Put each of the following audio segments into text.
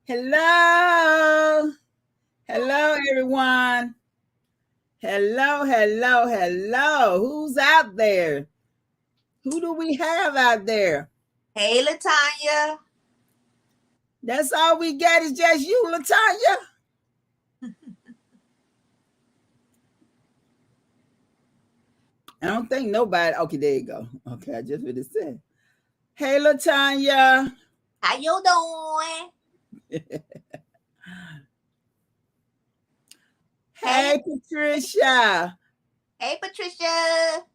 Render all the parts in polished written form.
Hello. Hello, everyone. Hello. Who's out there? Who do we have out there? Hey, Latanya. That's all we get is just you, Latanya. I don't think nobody. Okay, there you go. Okay, I just what it said. Hey, Latanya. How you doing? Hey, Patricia. Hey, Patricia.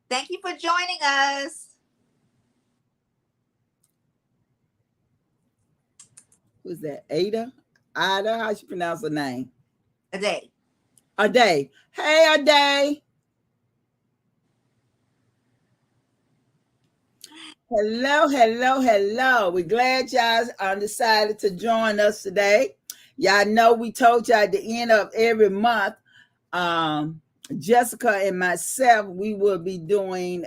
Thank you for joining us. Who's that? Ada? Ada? How you pronounce her name? Aday. Aday. Hey, Aday. Hello. We're glad y'all decided to join us today. Y'all know we told y'all at the end of every month, Jessica and myself, we will be doing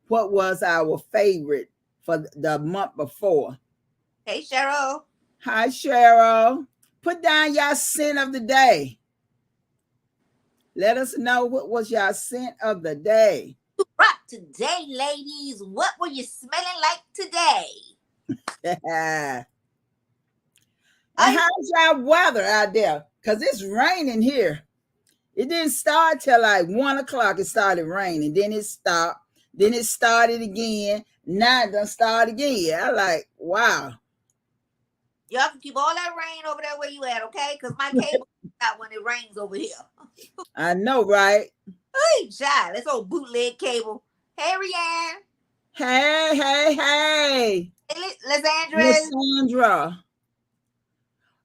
what was our favorite for the month before. Hey, Cheryl. Hi, Cheryl. Put down y'all scent of the day. Let us know what was y'all scent of the day. Right today, ladies. What were you smelling like today? And how's y'all weather out there? Because it's raining here. It didn't start till like 1 o'clock. It started raining. Then it stopped. Then it started again. Now it done start again. I like, wow. Y'all can keep all that rain over there where you at, okay? Because my cable out when it rains over here. I know, right? Hey, child. This old bootleg cable. Hey, Rianne. Hey. Cassandra.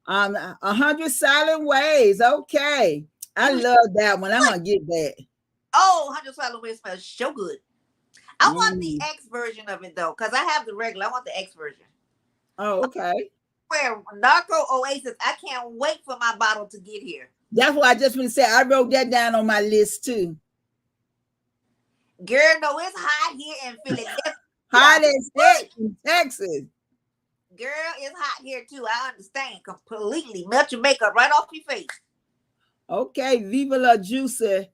100 Silent Ways. Okay. I love that one. I'm going to get that. Oh, 100 Silent Ways smells so good. I want the X version of it, though, because I have the regular. I want the X version. Oh, okay. Where Narco Oasis, I can't wait for my bottle to get here. That's what I just want to say. I wrote that down on my list, too. Girl, no, it's hot here in Philadelphia. Hot as heck in Texas. Girl, it's hot here too. I understand completely. Melt your makeup right off your face. Okay, Viva la Juicy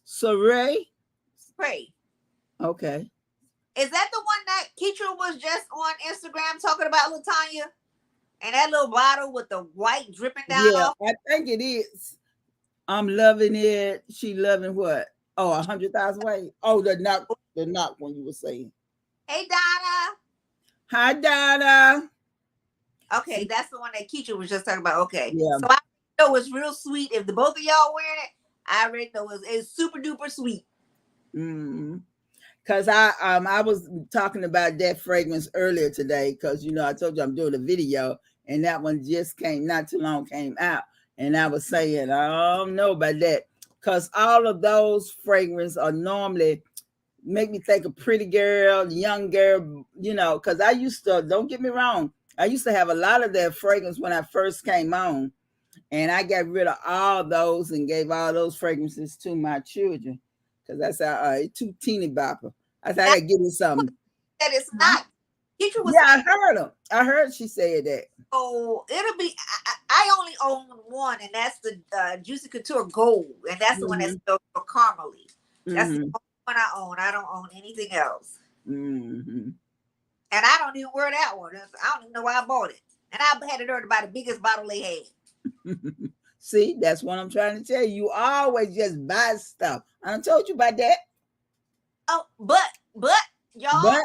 Soiree. Pray. Okay. Is that the one that Keitra was just on Instagram talking about, Latanya? And that little bottle with the white dripping down off? I think it is. I'm loving it. She loving what? Oh, 100,000 ways. Oh, the knock one you were saying. Hey, Donna. Hi, Donna. Okay, that's the one that Keitra was just talking about. Okay. Yeah. So I know it's real sweet. If the both of y'all wearing it, I already know it's super duper sweet. Because I was talking about that fragrance earlier today because, I told you I'm doing a video and that one just not too long came out. And I was saying, I don't know about that because all of those fragrances are normally make me think of pretty girl, young girl, because I used to, don't get me wrong, I used to have a lot of that fragrance when I first came on. And I got rid of all those and gave all those fragrances to my children. Because that's it's too teeny bopper. I said, I got to give you something. That it's not. I heard her. I heard she said that. Oh, it'll be, I only own one, and that's the Juicy Couture Gold. And that's the one that's spelled caramely. That's the only one I own. I don't own anything else. And I don't even wear that one. I don't even know why I bought it. And I had it to buy the biggest bottle they had. See, that's what I'm trying to tell you. You always just buy stuff. I told you about that. Oh, but y'all,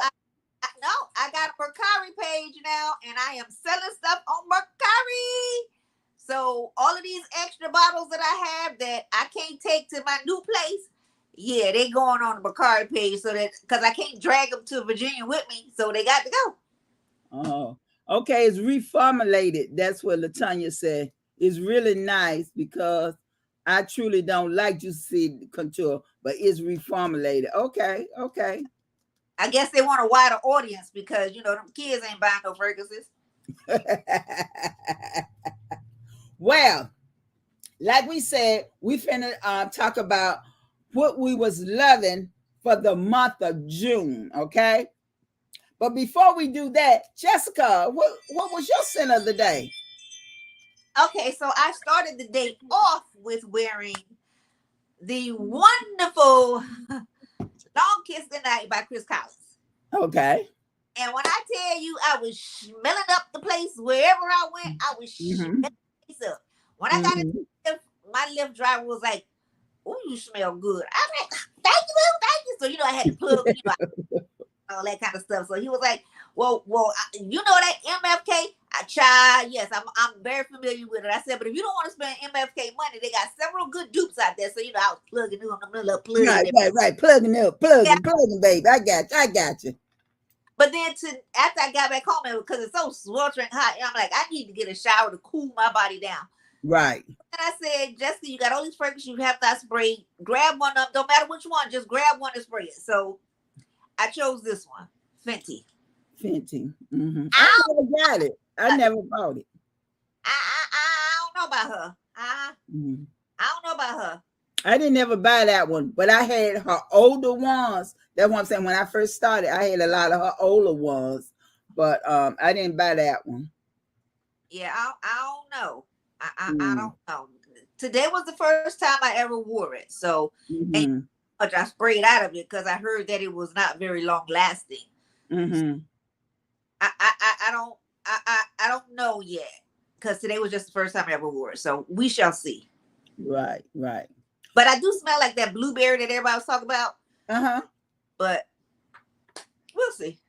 I got a Mercari page now, and I am selling stuff on Mercari. So all of these extra bottles that I have that I can't take to my new place, yeah, they going on the Mercari page so that because I can't drag them to Virginia with me, so they got to go. Oh, okay. It's reformulated. That's what Latanya said. It's really nice because I truly don't like Juicy Couture, but it's reformulated. Okay. I guess they want a wider audience because them kids ain't buying no fragrances. Well, like we said, we finna talk about what we was loving for the month of June. Okay. But before we do that, Jessica, what was your sin of the day? Okay, so I started the day off with wearing the wonderful Long Kiss Goodnight by Chris Collins. Okay. And when I tell you I was smelling up the place wherever I went, I was smelling the place up. When I got in the lift, my Lyft driver was like, "Oh, you smell good." I was like, "Thank you, thank you." So I had to plug, all that kind of stuff. So he was like, well, you know that MFK? I tried. Yes, I'm very familiar with it. I said, but if you don't want to spend MFK money, they got several good dupes out there. So I was plugging in on them little plugging. Right. Plugging up, plugging, baby. I got you. But then after I got back home, because it's so sweltering hot, I'm like, I need to get a shower to cool my body down. Right. And I said, Jessica, you got all these fragrances you have not sprayed. Grab one up. Don't matter which one. Just grab one and spray it. So I chose this one, Fenty. Mm-hmm. I never got it. I never bought it. I don't know about her. I don't know about her. I didn't ever buy that one, but I had her older ones. That's what I'm saying. When I first started, I had a lot of her older ones, but I didn't buy that one. Yeah, I don't know. I don't know. Today was the first time I ever wore it, so and I sprayed out of it because I heard that it was not very long lasting. I don't know yet because today was just the first time I ever wore it, so we shall see. Right. But I do smell like that blueberry that everybody was talking about. But we'll see.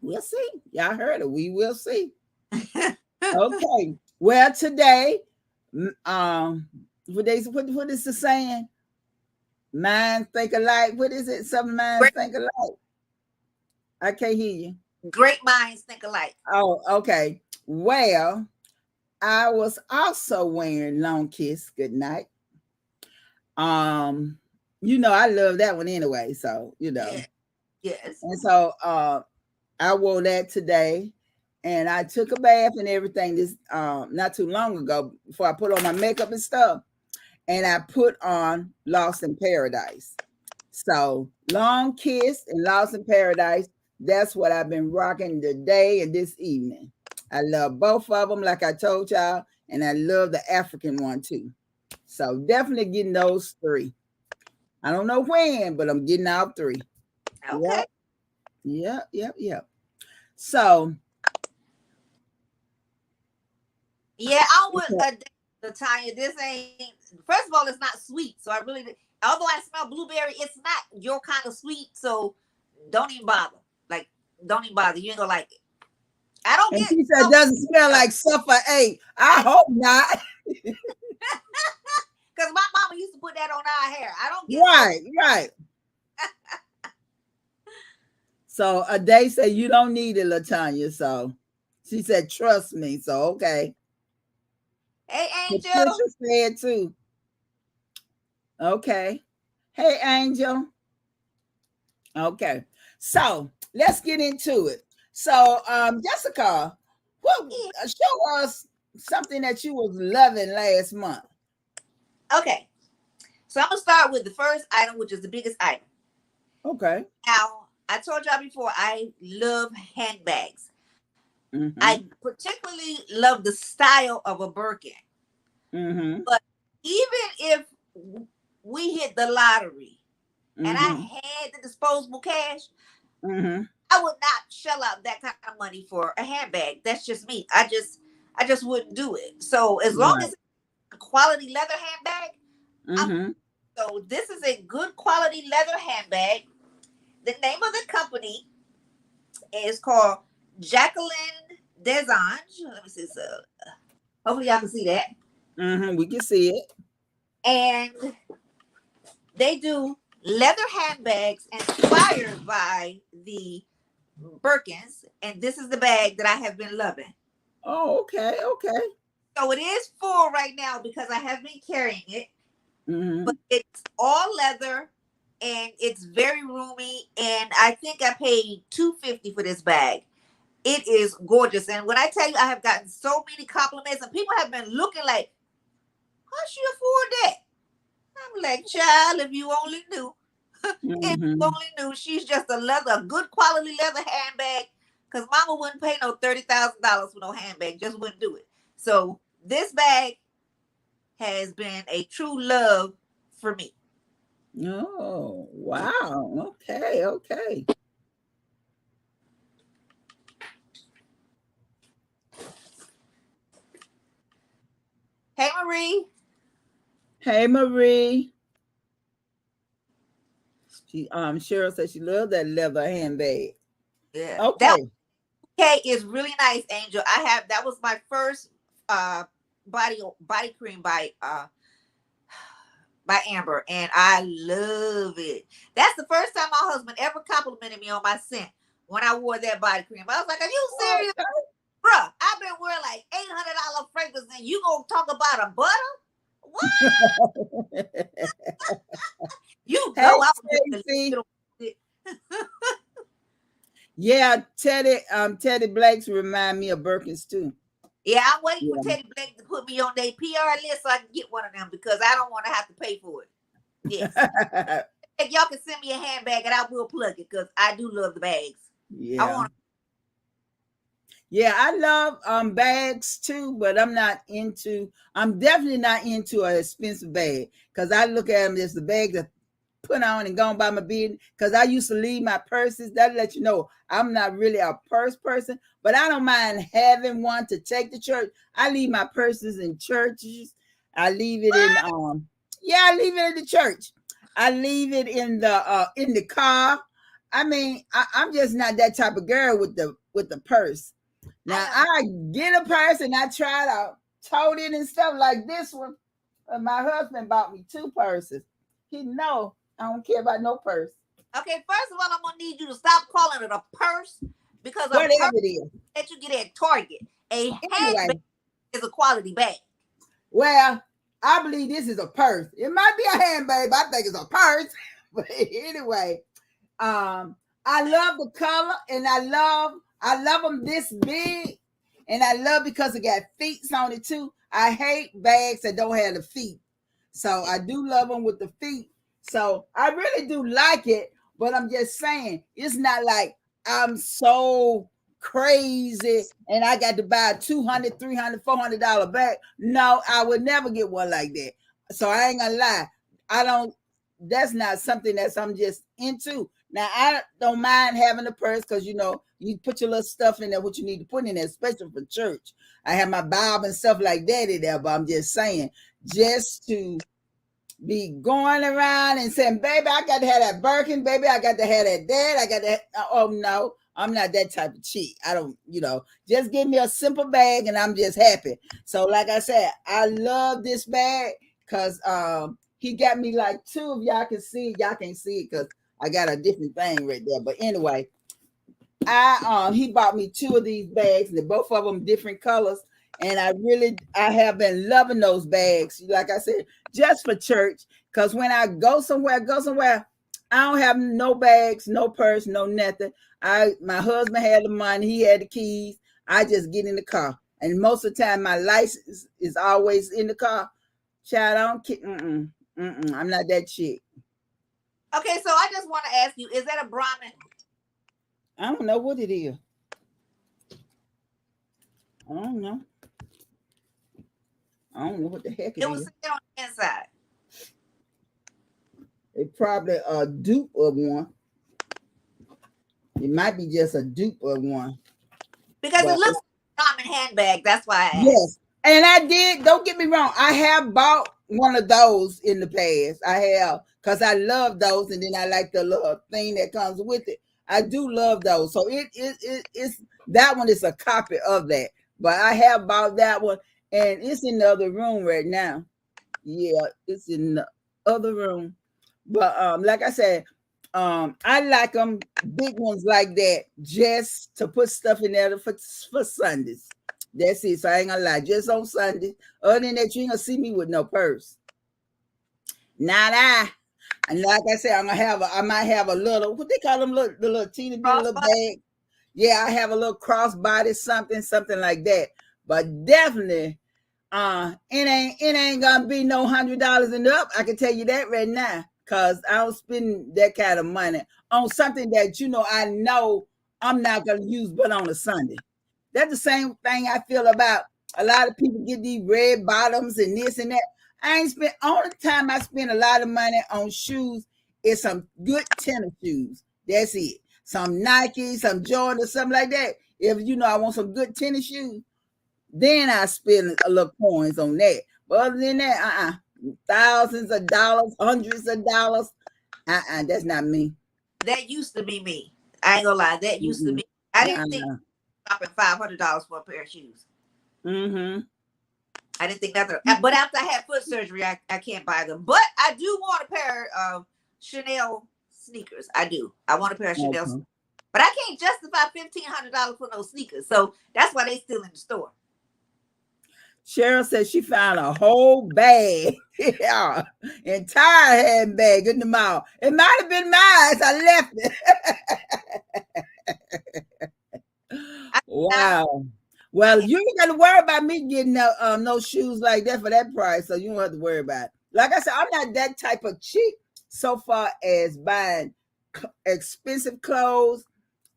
We'll see. Y'all heard it. We will see. Okay. Well, today, what is the saying? Minds think alike. What is it? Some minds think alike. I can't hear you. Great minds think alike. Oh, okay. Well, I was also wearing Long Kiss Goodnight. I love that one anyway. So, Yes. And so I wore that today. And I took a bath and everything this not too long ago before I put on my makeup and stuff. And I put on Lost in Paradise. So Long Kiss and Lost in Paradise. That's what I've been rocking today and this evening. I love both of them, like I told y'all. And I love the African one too. So definitely getting those three. I don't know when, but I'm getting all three. Okay. Yep. So. Yeah, I would, Latanya, this ain't, first of all, it's not sweet. So although I smell blueberry, it's not your kind of sweet. So don't even bother. Like, don't even bother. You ain't gonna like it. I don't get. She said it doesn't smell like Suffer 8. I hope not. Because my mama used to put that on our hair. I don't get right. So a day said you don't need it, Latanya. So she said, trust me. So okay. Hey, Angel. Patricia said too. Okay. Hey, Angel. Okay. So let's get into it. So, Jessica, show us something that you was loving last month. Okay. So I'm going to start with the first item, which is the biggest item. Okay. Now, I told y'all before, I love handbags. I particularly love the style of a Birkin. But even if we hit the lottery and I had the disposable cash, I would not shell out that kind of money for a handbag. That's just me. I just wouldn't do it. So as long as it's a quality leather handbag, so this is a good quality leather handbag. The name of the company is called Jacqueline Desange. Let me see. So hopefully y'all can see that. We can see it. And they do leather handbags inspired by the Birkins. And this is the bag that I have been loving. Oh, okay. So it is full right now because I have been carrying it. But it's all leather and it's very roomy. And I think I paid $250 for this bag. It is gorgeous. And when I tell you, I have gotten so many compliments and people have been looking like, how she afford that? I'm like, child, if you only knew. If you only knew, she's just a good quality leather handbag because mama wouldn't pay no $30,000 for no handbag, just wouldn't do it. So this bag has been a true love for me. Oh, wow. Okay, okay. Hey, Marie. Hey, Marie. Cheryl said she loved that leather handbag. Yeah. Okay. That okay is really nice, Angel. That was my first body cream by Ambre, and I love it. That's the first time my husband ever complimented me on my scent when I wore that body cream. I was like, "Are you serious, bruh? I've been wearing like $800 fragrance, and you gonna talk about a butter? What? You know Hey, yeah, Teddy Blakes remind me of Birkins too. Yeah, I'm waiting for Teddy Blake to put me on their PR list so I can get one of them because I don't want to have to pay for it. Yes. If y'all can send me a handbag and I will plug it because I do love the bags. Yeah. I love bags too, but I'm definitely not into an expensive bag because I look at them as the bag that put on and gone by my business because I used to leave my purses. That let you know I'm not really a purse person, but I don't mind having one to take to church. I leave my purses in churches. I leave it in I leave it in the church. I leave it in the car. I mean, I'm just not that type of girl with the purse. Now I get a purse and I try to tote it and stuff like this one. But my husband bought me 2 purses. He know I don't care about no purse. Okay, first of all, I'm gonna need you to stop calling it a purse because whatever it is that you get at Target. Handbag is a quality bag. Well, I believe this is a purse. It might be a handbag, but I think it's a purse. But anyway, I love the color, and I love them this big, and I love because it got feet on it too. I hate bags that don't have the feet, so I do love them with the feet. So I really do like it, but I'm just saying it's not like I'm so crazy and I got to buy a $200, $300, $400 bag. No, I would never get one like that. So I ain't gonna lie. That's not something that I'm just into. Now I don't mind having a purse because you put your little stuff in there, what you need to put in there, especially for church. I have my Bible and stuff like that in there, but I'm just saying, just to be going around and saying, baby, I got to have that Birkin, baby, I got to have that, I got that. Oh no, I'm not that type of chick. I don't, just give me a simple bag and I'm just happy. So like I said, I love this bag because he got me like 2 of y'all can see it. Y'all can't see it because I got a different thing right there. But anyway, he bought me 2 of these bags and both of them different colors. And I have been loving those bags, like I said, just for church. Because when I go somewhere, I don't have no bags, no purse, no nothing. My husband had the money, he had the keys. I just get in the car. And most of the time, my license is always in the car. Child, I'm not that chick. Okay, so I just want to ask you, is that a Brahmin? I don't know what it is. I don't know. I don't know what the heck it was is. sitting on the inside. It's probably a dupe of one. It might be just a dupe of one. Because it looks like a common handbag. That's why I asked. Yes. And I did, don't get me wrong, I have bought one of those in the past. I have, because I love those, and then I like the little thing that comes with it. I do love those. So it's that one is a copy of that. But I have bought that one, and it's in the other room right now. Yeah, it's in the other room. But like I said, I like them big ones like that just to put stuff in there for Sundays. That's it. So I ain't gonna lie, just on Sunday. Other than that, you ain't gonna see me with no purse. Not I. And like I said, I might have a little, what they call them, the little teeny bitty little bag. Yeah, I have a little crossbody, something like that. But definitely, it ain't gonna be no $100 and up. I can tell you that right now, cause I don't spend that kind of money on something that I know I'm not gonna use but on a Sunday. That's the same thing I feel about a lot of people get these red bottoms and this and that. I ain't spent only time I spend a lot of money on shoes is some good tennis shoes. That's it. Some Nike, some Jordan, or something like that. If I want some good tennis shoes, then I spend a little coins on that. But other than that, thousands of dollars, hundreds of dollars, that's not me. That used to be me. I ain't gonna lie. That used to be. I didn't think dropping $500 for a pair of shoes. I didn't think that. But after I had foot surgery, I can't buy them. But I do want a pair of Chanel sneakers. I do. I want a pair of Chanel sneakers. But I can't justify $1,500 for those sneakers. So that's why they still in the store. Cheryl said she found a whole bag, entire handbag in the mall. It might have been mine. I left it. Wow. Well, you ain't got to worry about me getting no shoes like that for that price, so you don't have to worry about it. Like I said, I'm not that type of chick so far as buying expensive clothes,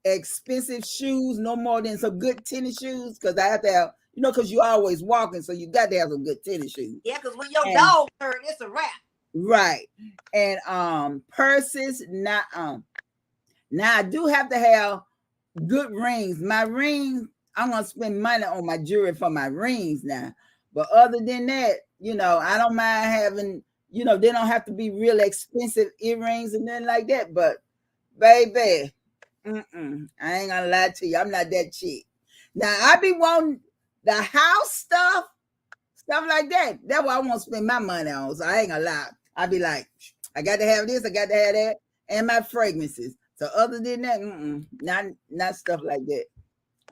expensive shoes, no more than some good tennis shoes, because I have to have, because you're always walking, so you got to have some good tennis shoes. Yeah, because when your dog turn, it's a wrap. Right. And purses, now I do have to have good rings. My rings, I'm gonna spend money on my jewelry for my rings now. But other than that, I don't mind having, they don't have to be real expensive earrings and nothing like that. But baby, I ain't gonna lie to you, I'm not that cheap. Now I be wanting the house stuff like that. That's what I want to spend my money on. So I ain't gonna lie. I be like, I got to have this, I got to have that, and my fragrances. So other than that, not stuff like that.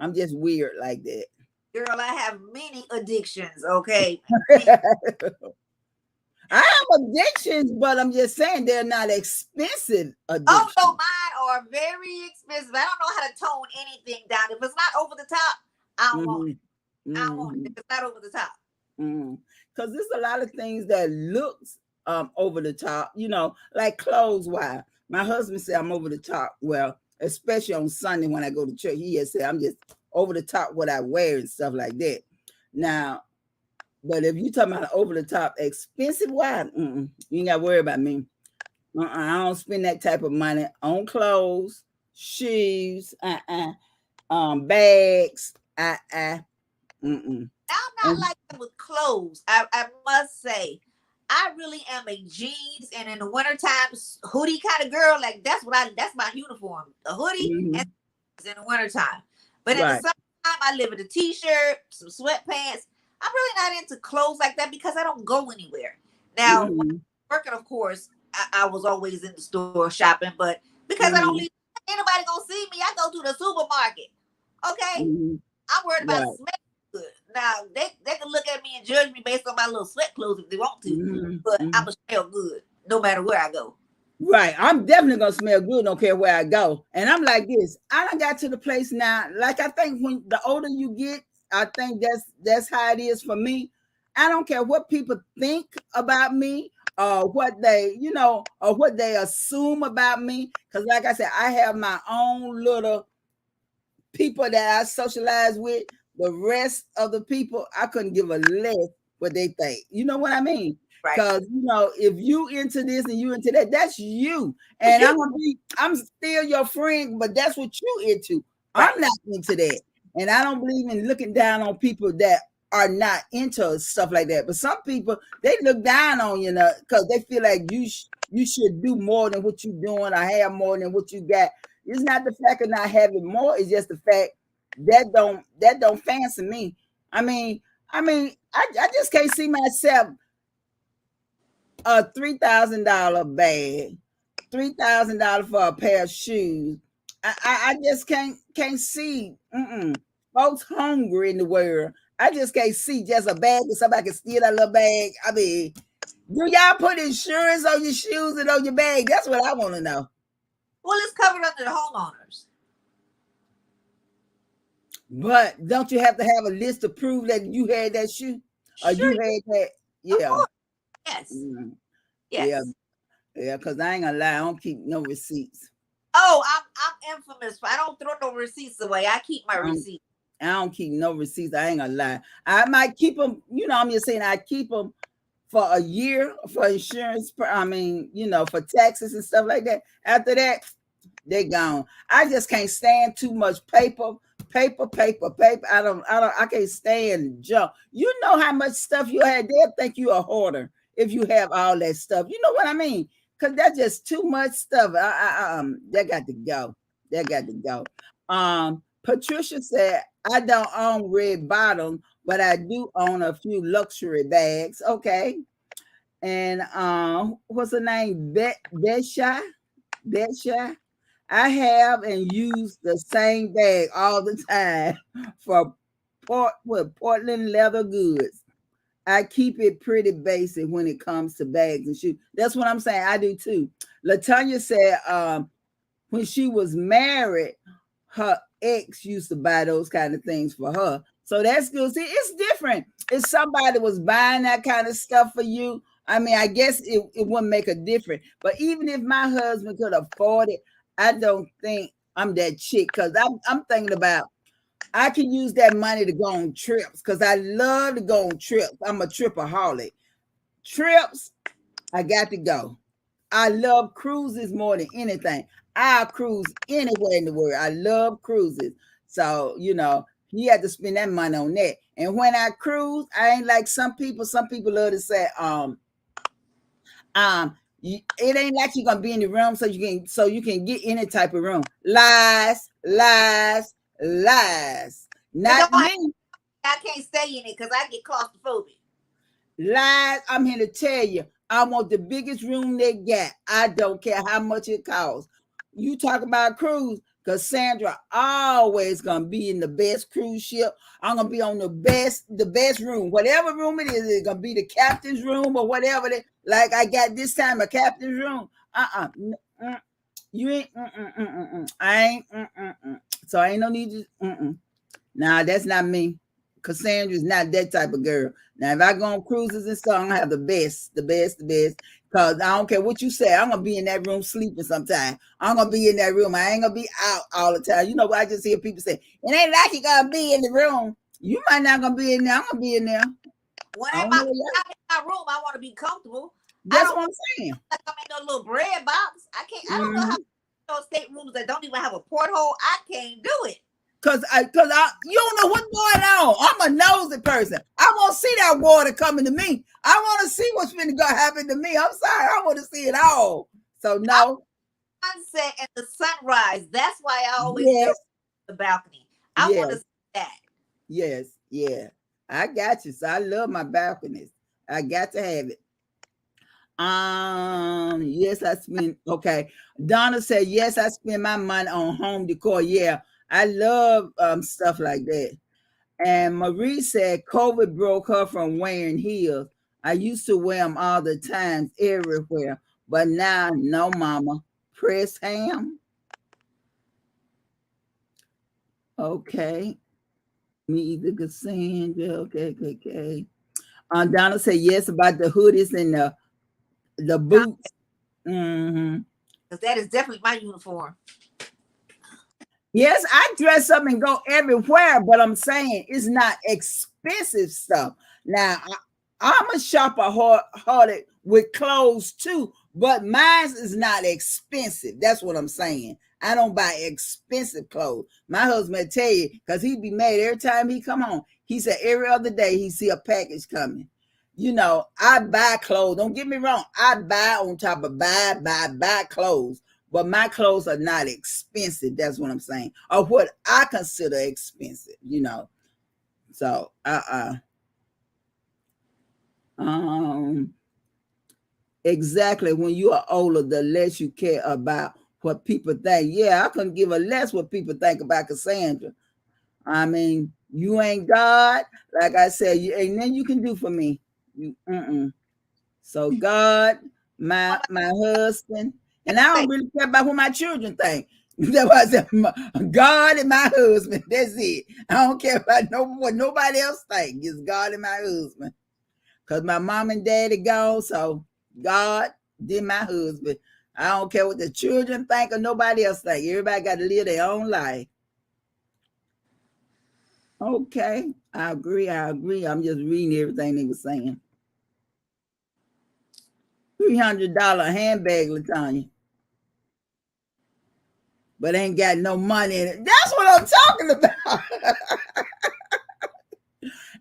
I'm just weird like that. Girl, I have many addictions, okay? I have addictions, but I'm just saying they're not expensive addictions. Oh, no, mine are very expensive. I don't know how to tone anything down. If it's not over the top, I don't want it. I don't want it if it's not over the top. Because there's a lot of things that looks over the top, like clothes wise. My husband said I'm over the top. Well, especially on Sunday when I go to church, he has said I'm just over the top what I wear and stuff like that. Now, but if you talking about over the top expensive wise, you ain't got to worry about me. I don't spend that type of money on clothes, shoes, bags, I'm not like that with clothes. I must say, I really am a jeans and in the wintertime hoodie kind of girl. Like that's my uniform. A hoodie and in the wintertime. But in the summertime, I live in a t-shirt, some sweatpants. I'm really not into clothes like that because I don't go anywhere. Now, when working, of course, I was always in the store shopping, but because I don't leave, anybody gonna see me, I go to the supermarket. Okay? I'm worried about smelling good. Now, they can look at me and judge me based on my little sweat clothes if they want to, but I'm gonna smell good no matter where I go. Right. I'm definitely gonna smell good, don't care where I go. And I'm like this. I done got to the place now. Like I think when the older you get, I think that's how it is for me. I don't care what people think about me or what they, or what they assume about me. Because like I said, I have my own little people that I socialize with. The rest of the people, I couldn't give a less what they think. You know what I mean? Because if you into this and you into that, that's you. And I'm still your friend, but that's what you into. I'm not into that. And I don't believe in looking down on people that are not into stuff like that. But some people, they look down on you, because they feel like you should do more than what you're doing or have more than what you got. It's not the fact of not having more, it's just the fact that don't fancy me. I mean, I just can't see myself a $3,000 bag, $3,000 for a pair of shoes. I just can't see. Folks hungry in the world. I just can't see just a bag and somebody can steal that little bag. I mean, do y'all put insurance on your shoes and on your bag? That's what I want to know. Well, it's covered under the homeowners. But don't you have to have a list to prove that you had that shoe? Or you had that? Yeah. Yes. Yes. Yeah, because I ain't gonna lie, I don't keep no receipts. Oh, I'm infamous. I don't throw no receipts away. I keep my receipts. I don't keep no receipts. I ain't gonna lie. I might keep them. You know, I'm just saying I keep them for a year for insurance. I mean, you know, for taxes and stuff like that. After that, they gone. I just can't stand too much paper. I can't stand junk. You know how much stuff you had. They'll think you a hoarder if you have all that stuff. You know what I mean? Because that's just too much stuff. That got to go. That got to go. Patricia said, I don't own red bottom, but I do own a few luxury bags. Okay. And what's her name? Betcha. I have and use the same bag all the time for Portland leather goods. I keep it pretty basic when it comes to bags and shoes. That's what I'm saying. I do too. Latanya said when she was married, her ex used to buy those kind of things for her. So that's good. See, it's different. If somebody was buying that kind of stuff for you, I mean, I guess it wouldn't make a difference. But even if my husband could afford it, I don't think I'm that chick because I'm thinking about I can use that money to go on trips because I love to go on trips. I'm a tripaholic. Trips, I got to go. I love cruises more than anything. I'll cruise anywhere in the world. I love cruises. So, you know, you have to spend that money on that. And when I cruise, I ain't like some people. Some people love to say, it ain't like you're gonna be in the room so you can get any type of room. Lies. Not me. I can't stay in it because I get claustrophobic. Lies. I'm here to tell you, I want the biggest room they got. I don't care how much it costs. You talk about cruise, Cassandra always gonna be in the best cruise ship. I'm gonna be on the best room, whatever room it is. It's gonna be the captain's room or whatever. Like I got this time a captain's room. You ain't. I ain't. So I ain't no need to. Nah, that's not me. Cassandra's not that type of girl. Now, if I go on cruises and stuff, I'm gonna have the best. Because I don't care what you say, I'm gonna be in that room sleeping sometime. I'm gonna be in that room. I ain't gonna be out all the time. You know what I just hear people say, it ain't like you gonna be in the room. You might not gonna be in there. I'm gonna be in there. When I'm in my room, I want to be comfortable. That's what I'm saying. Like I'm in a little bread box. I can't. I don't know how those staterooms that don't even have a porthole. I can't do it. Cause you don't know what's going on. I'm a nosy person. I want to see that water coming to me. I want to see what's going to happen to me. I'm sorry. I want to see it all. So no. Sunset and the sunrise. That's why I always go to the balcony. I want to see that. Yes. Yeah. I got you. So I love my balconies. I got to have it. Yes, I spend. Okay. Donna said, yes, I spend my money on home decor. Yeah. I love stuff like that. And Marie said COVID broke her from wearing heels. I used to wear them all the time, everywhere. But now, no, mama. Press ham. Okay. Me either, Cassandra. Okay. Donna said yes about the hoodies and the boots. Because that is definitely my uniform. Yes, I dress up and go everywhere, but I'm saying it's not expensive stuff. Now, I'm a shopper hearted with clothes too, but mine is not expensive. That's what I'm saying. I don't buy expensive clothes. My husband tell you, because he'd be mad every time he come home. He said every other day he see a package coming. You know, I buy clothes. Don't get me wrong. I buy on top of buy clothes. But my clothes are not expensive. That's what I'm saying. Or what I consider expensive, you know. So, exactly. When you are older, the less you care about what people think. Yeah, I couldn't give a less what people think about Cassandra. I mean, you ain't God. Like I said, ain't nothing you can do for me. So God, my husband, and I don't really care about what my children think. That was God and my husband. That's it. I don't care about what nobody else thinks. It's God and my husband. Because my mom and daddy gone, so God, then my husband. I don't care what the children think or nobody else think. Everybody got to live their own life. Okay, I agree. I'm just reading everything they were saying. $300 handbag, LaTanya, but ain't got no money in it. That's what I'm talking about.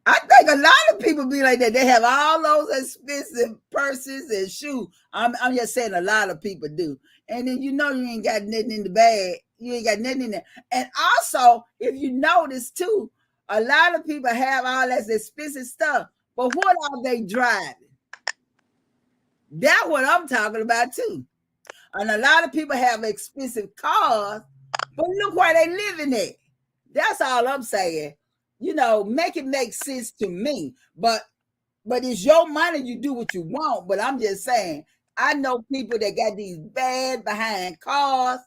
I think a lot of people be like that. They have all those expensive purses and shoes. I'm just saying a lot of people do. And then you ain't got nothing in the bag. You ain't got nothing in there. And also, if you notice too, a lot of people have all that expensive stuff. But what are they driving? That's what I'm talking about too. And a lot of people have expensive cars, but look where they living at. That's all I'm saying. Make it make sense to me. But it's your money. You do what you want. But I'm just saying, I know people that got these bad behind cars,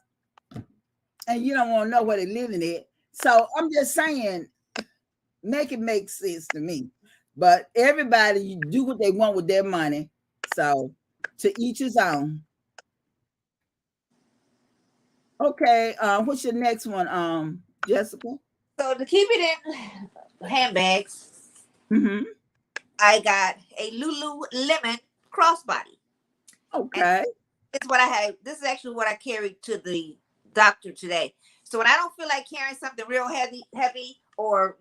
and you don't want to know where they're living at. So I'm just saying, make it make sense to me. But everybody do what they want with their money. So to each his own. Okay, what's your next one, Jessica? So to keep it in handbags, I got a Lululemon crossbody. Okay. It's what I have. This is actually what I carried to the doctor today. So when I don't feel like carrying something real heavy, or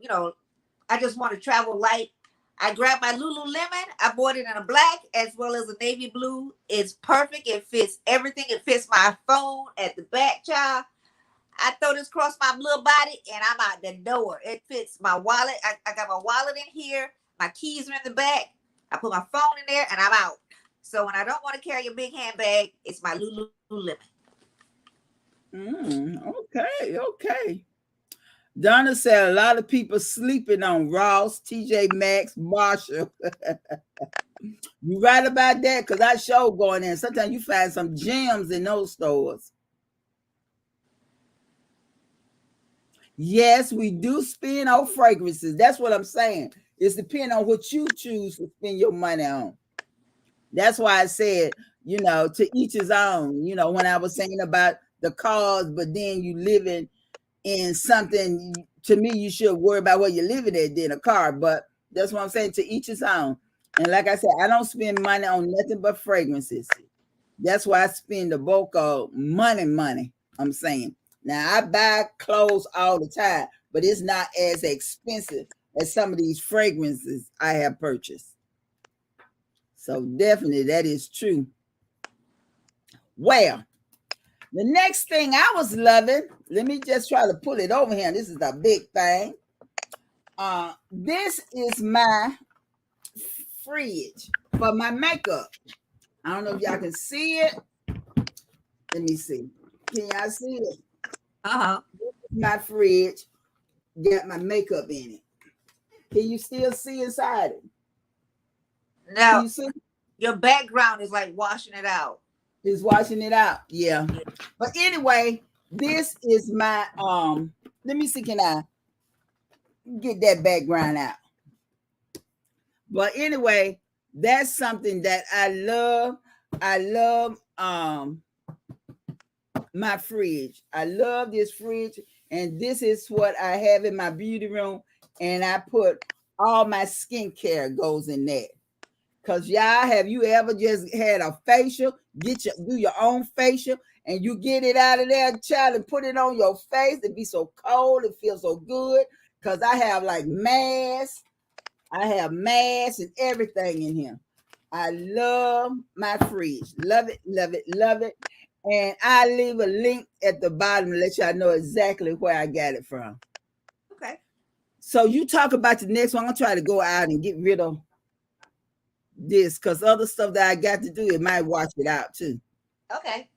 I just want to travel light, I grab my Lululemon. I bought it in a black as well as a navy blue. It's perfect. It fits everything. It fits my phone at the back, child. I throw this across my little body and I'm out the door. It fits my wallet. I got my wallet in here. My keys are in the back. I put my phone in there and I'm out. So when I don't want to carry a big handbag, it's my Lululemon. Okay. Donna said a lot of people sleeping on Ross, TJ Maxx, Marshall. You right about that? Because I show going in. Sometimes you find some gems in those stores. Yes, we do spend on fragrances. That's what I'm saying. It's depending on what you choose to spend your money on. That's why I said, to each his own. When I was saying about the cars, but then you living in something, to me, you should worry about where you're living at than a car. But that's what I'm saying, to each his own. And like I said, I don't spend money on nothing but fragrances. That's why I spend the bulk of money, I'm saying. Now, I buy clothes all the time, but it's not as expensive as some of these fragrances I have purchased. So definitely that is true. Well, the next thing I was loving, let me just try to pull it over here. This is a big thing. This is my fridge for my makeup. I don't know if y'all can see it. Let me see. Can y'all see it? This is my fridge. Got my makeup in it. Can you still see inside it? Now, you see? Your background is like washing it out. It's washing it out, yeah. But anyway, this is my let me see, can I get that background out? But anyway, that's something that I love. I love my fridge. I love this fridge, and this is what I have in my beauty room, and I put all my skincare goes in there. Cause y'all, have you ever just had a facial? Do your own facial, and you get it out of there, child, and put it on your face. It be so cold, it feels so good. Cause I have like masks, and everything in here. I love my fridge, love it. And I leave a link at the bottom to let y'all know exactly where I got it from. Okay. So you talk about the next one. I'm gonna try to go out and get rid of this, because other stuff that I got to do, it might wash it out too. Okay.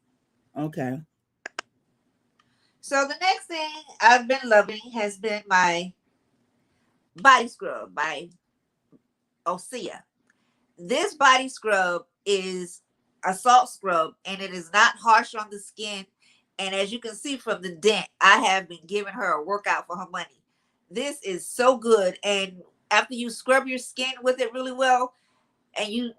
So the next thing I've been loving has been my body scrub by Osea. This body scrub is a salt scrub, and it is not harsh on the skin. And as you can see from the dent, I have been giving her a workout for her money. This is so good. And after you scrub your skin with it really well, and you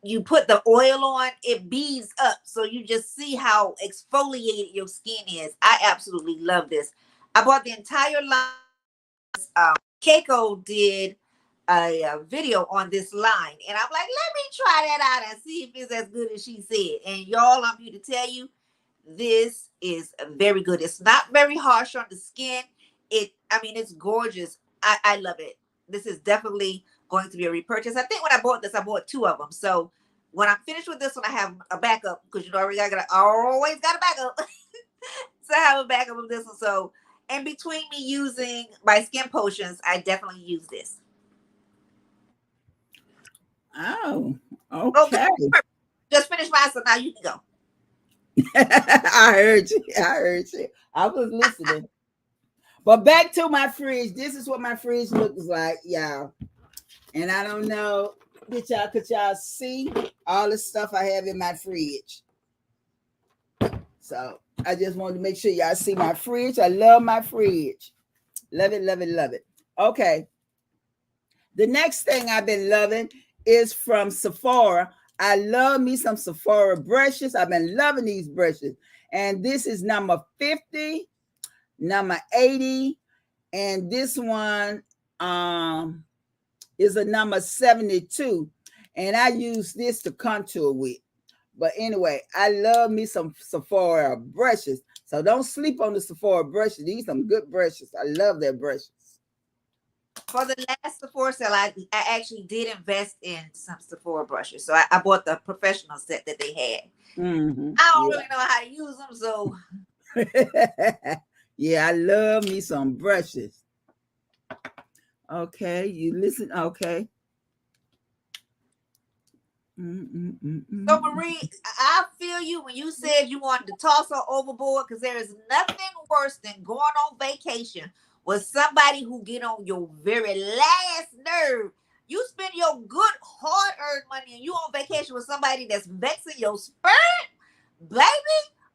you put the oil on, it beads up. So you just see how exfoliated your skin is. I absolutely love this. I bought the entire line. Keiko did a video on this line, and I'm like, let me try that out and see if it's as good as she said. And y'all, I'm here to tell you, this is very good. It's not very harsh on the skin. It's gorgeous. I love it. This is definitely going to be a repurchase. I think when I bought this, I bought 2 of them. So when I'm finished with this one, I have a backup, because you know I always got a backup. So I have a backup of this one. So in between me using my skin potions, I definitely use this. Oh, okay. Just finish mine, so now you can go. I heard you. I was listening. But back to my fridge. This is what my fridge looks like, y'all. And I don't know, could y'all see all the stuff I have in my fridge? So I just wanted to make sure y'all see my fridge. I love my fridge. Love it, love it, love it. Okay. The next thing I've been loving is from Sephora. I love me some Sephora brushes. I've been loving these brushes. And this is number 50, number 80, and this one is a number 72. And I use this to contour with. But anyway, I love me some Sephora brushes. So don't sleep on the Sephora brushes. These are some good brushes. I love their brushes. For the last Sephora sale, I actually did invest in some Sephora brushes. So I bought the professional set that they had. Mm-hmm. I don't really know how to use them, so. Yeah, I love me some brushes. Okay, you listen. Okay. So Marie, I feel you when you said you wanted to toss her overboard, because there is nothing worse than going on vacation with somebody who get on your very last nerve. You spend your good hard-earned money and you on vacation with somebody that's vexing your spirit, baby.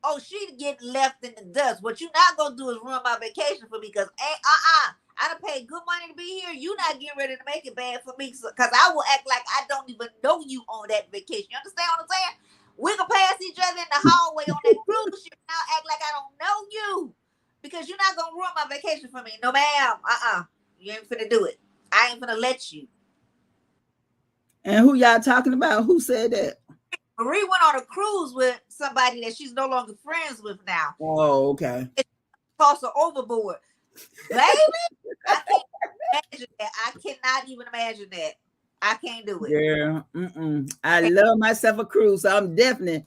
Oh, she'd get left in the dust. What you not gonna do is ruin my vacation for me, because I done paid good money to be here. You not getting ready to make it bad for me, because I will act like I don't even know you on that vacation. You understand what I'm saying? We can pass each other in the hallway on that cruise ship and I'll act like I don't know you, because you're not gonna ruin my vacation for me. No, ma'am. You ain't finna do it. I ain't finna let you. And who y'all talking about? Who said that? Marie went on a cruise with somebody that she's no longer friends with now. Oh, okay. Toss her overboard. Baby, I can't imagine that. I cannot even imagine that. I can't do it. Yeah, I love myself a cruise, so I'm definitely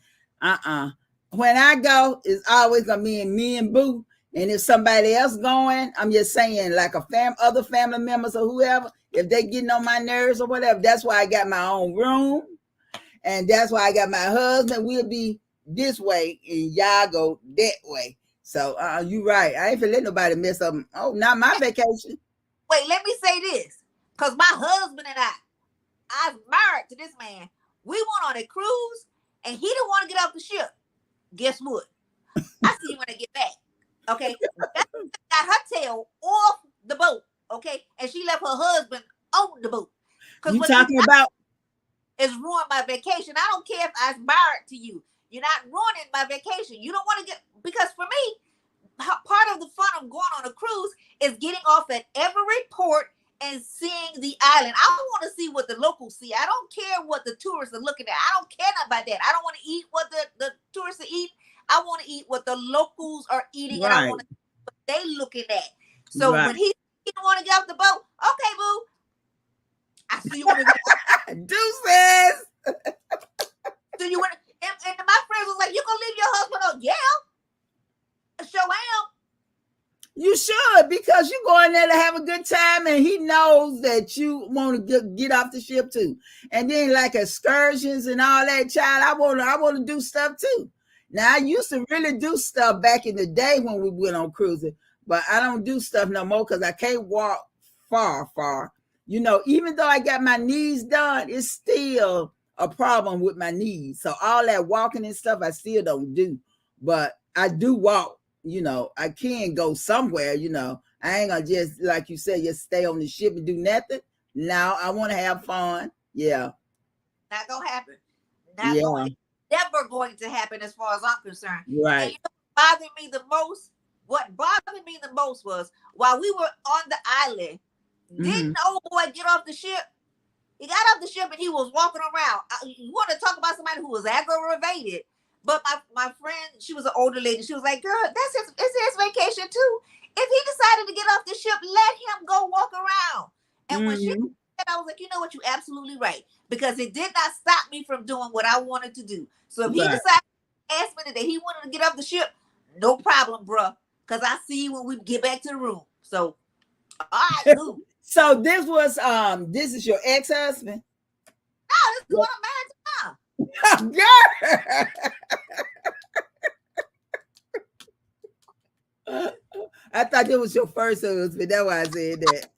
when I go, it's always gonna be me and Boo. And if somebody else going, I'm just saying, like other family members or whoever, if they getting on my nerves or whatever, that's why I got my own room. And that's why I got my husband. We'll be this way and y'all go that way. So you right. I ain't finna let nobody mess up. Oh, not my vacation. Wait, let me say this. Because my husband and I'm married to this man. We went on a cruise and he didn't want to get off the ship. Guess what? I see you when I get back. Okay. Got her tail off the boat. Okay. And she left her husband on the boat. You talking about is ruin my vacation. I don't care if I'm married to you. You're not ruining my vacation. You don't want to get, because for me, part of the fun of going on a cruise is getting off at every port and seeing the island. I want to see what the locals see. I don't care what the tourists are looking at. I don't care about that. I don't want to eat what the tourists eat. I want to eat what the locals are eating, right. And I want to see what they looking at. So right. When he didn't want to get off the boat, okay, boo. I see you want to get deuces. So you want to, and my friends was like, you gonna leave your husband on? Yeah, sure am. You should, because you going there to have a good time, and he knows that you want to get off the ship too. And then like excursions and all that, child, I want to do stuff too. Now I used to really do stuff back in the day when we went on cruising, but I don't do stuff no more because I can't walk far. You know, even though I got my knees done, it's still a problem with my knees. So all that walking and stuff, I still don't do. But I do walk, you know. I can go somewhere, you know. I ain't gonna just, like you said, just stay on the ship and do nothing. Now I want to have fun. Yeah. Not gonna happen. Not going, never going to happen as far as I'm concerned. Right. And you know what bothered me the most? What bothered me the most was while we were on the island, didn't old boy get off the ship? He got off the ship and he was walking around. You want to talk about somebody who was aggravated? But my friend, she was an older lady. She was like, "Girl, it's his vacation too. If he decided to get off the ship, let him go walk around." And when she said, I was like, "You know what? You're absolutely right, because it did not stop me from doing what I wanted to do. So if he decided last minute that he wanted to get off the ship, no problem, bruh. Because I see you when we get back to the room. So, all right, cool." So this is your ex-husband? No, this is what I'm married to now. Girl. I thought it was your first husband. That's why I said that.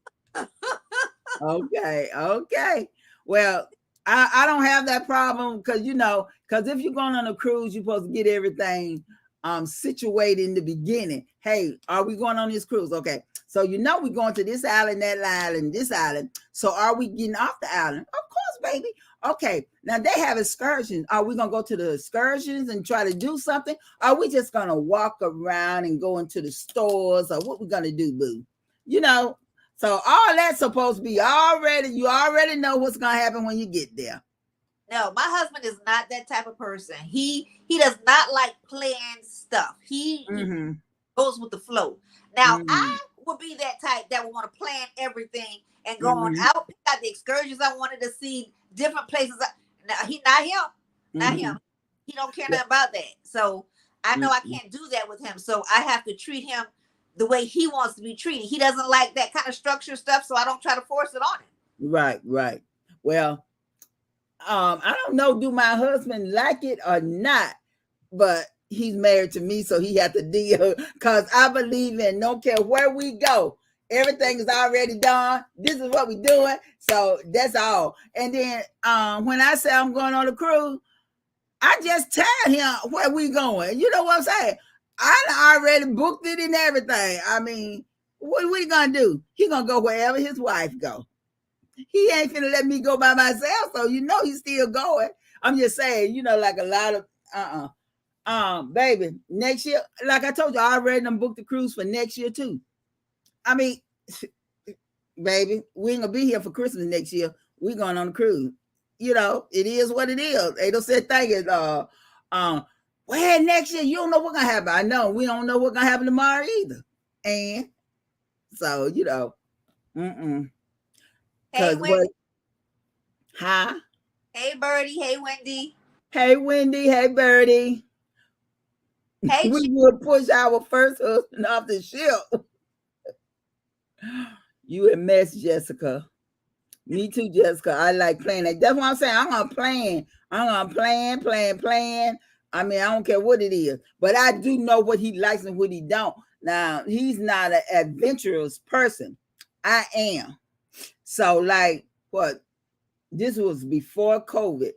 Okay. Well, I don't have that problem because if you're going on a cruise, you're supposed to get everything situated in the beginning. Hey, are we going on this cruise? Okay. So we're going to this island, that island, this island. So are we getting off the island? Of course, baby. Okay. Now they have excursions. Are we gonna go to the excursions and try to do something? Are we just gonna walk around and go into the stores, or what we gonna do, boo? So all that's supposed to be you already know what's gonna happen when you get there. No, my husband is not that type of person. He does not like planned stuff. He goes with the flow. Now I would be that type that would want to plan everything and go on out. Got the excursions I wanted to see, different places. Now not him. He don't care nothing about that. So I know I can't do that with him. So I have to treat him the way he wants to be treated. He doesn't like that kind of structure stuff, so I don't try to force it on him. Right. Well, I don't know, do my husband like it or not, but he's married to me, so he had to deal, because I believe in don't care where we go, everything is already done. This is what we're doing. So that's all. And then when I say I'm going on a cruise, I just tell him where we going. You know what I'm saying? I already booked it and everything. I mean, what are we gonna do? He gonna go wherever his wife go. He ain't finna let me go by myself, so he's still going. I'm just saying, like a lot of baby, next year, like I told you, I already done booked the cruise for next year too. I mean, baby, we ain't gonna be here for Christmas next year. We going on a cruise. It is what it is. They don't say thank you. Well, next year, you don't know what's gonna happen. I know we don't know what's gonna happen tomorrow either. And so, Hey, Wendy. Huh? Hey, Birdie. Hey, Wendy. Hey, Wendy. Hey, Birdie. Hey, we would push our first husband off the ship. You a mess, Jessica. Me too, Jessica. I like playing. That's what I'm saying. I'm gonna plan. Plan. I mean, I don't care what it is, but I do know what he likes and what he don't. Now, he's not an adventurous person. I am. So, like, this was before COVID.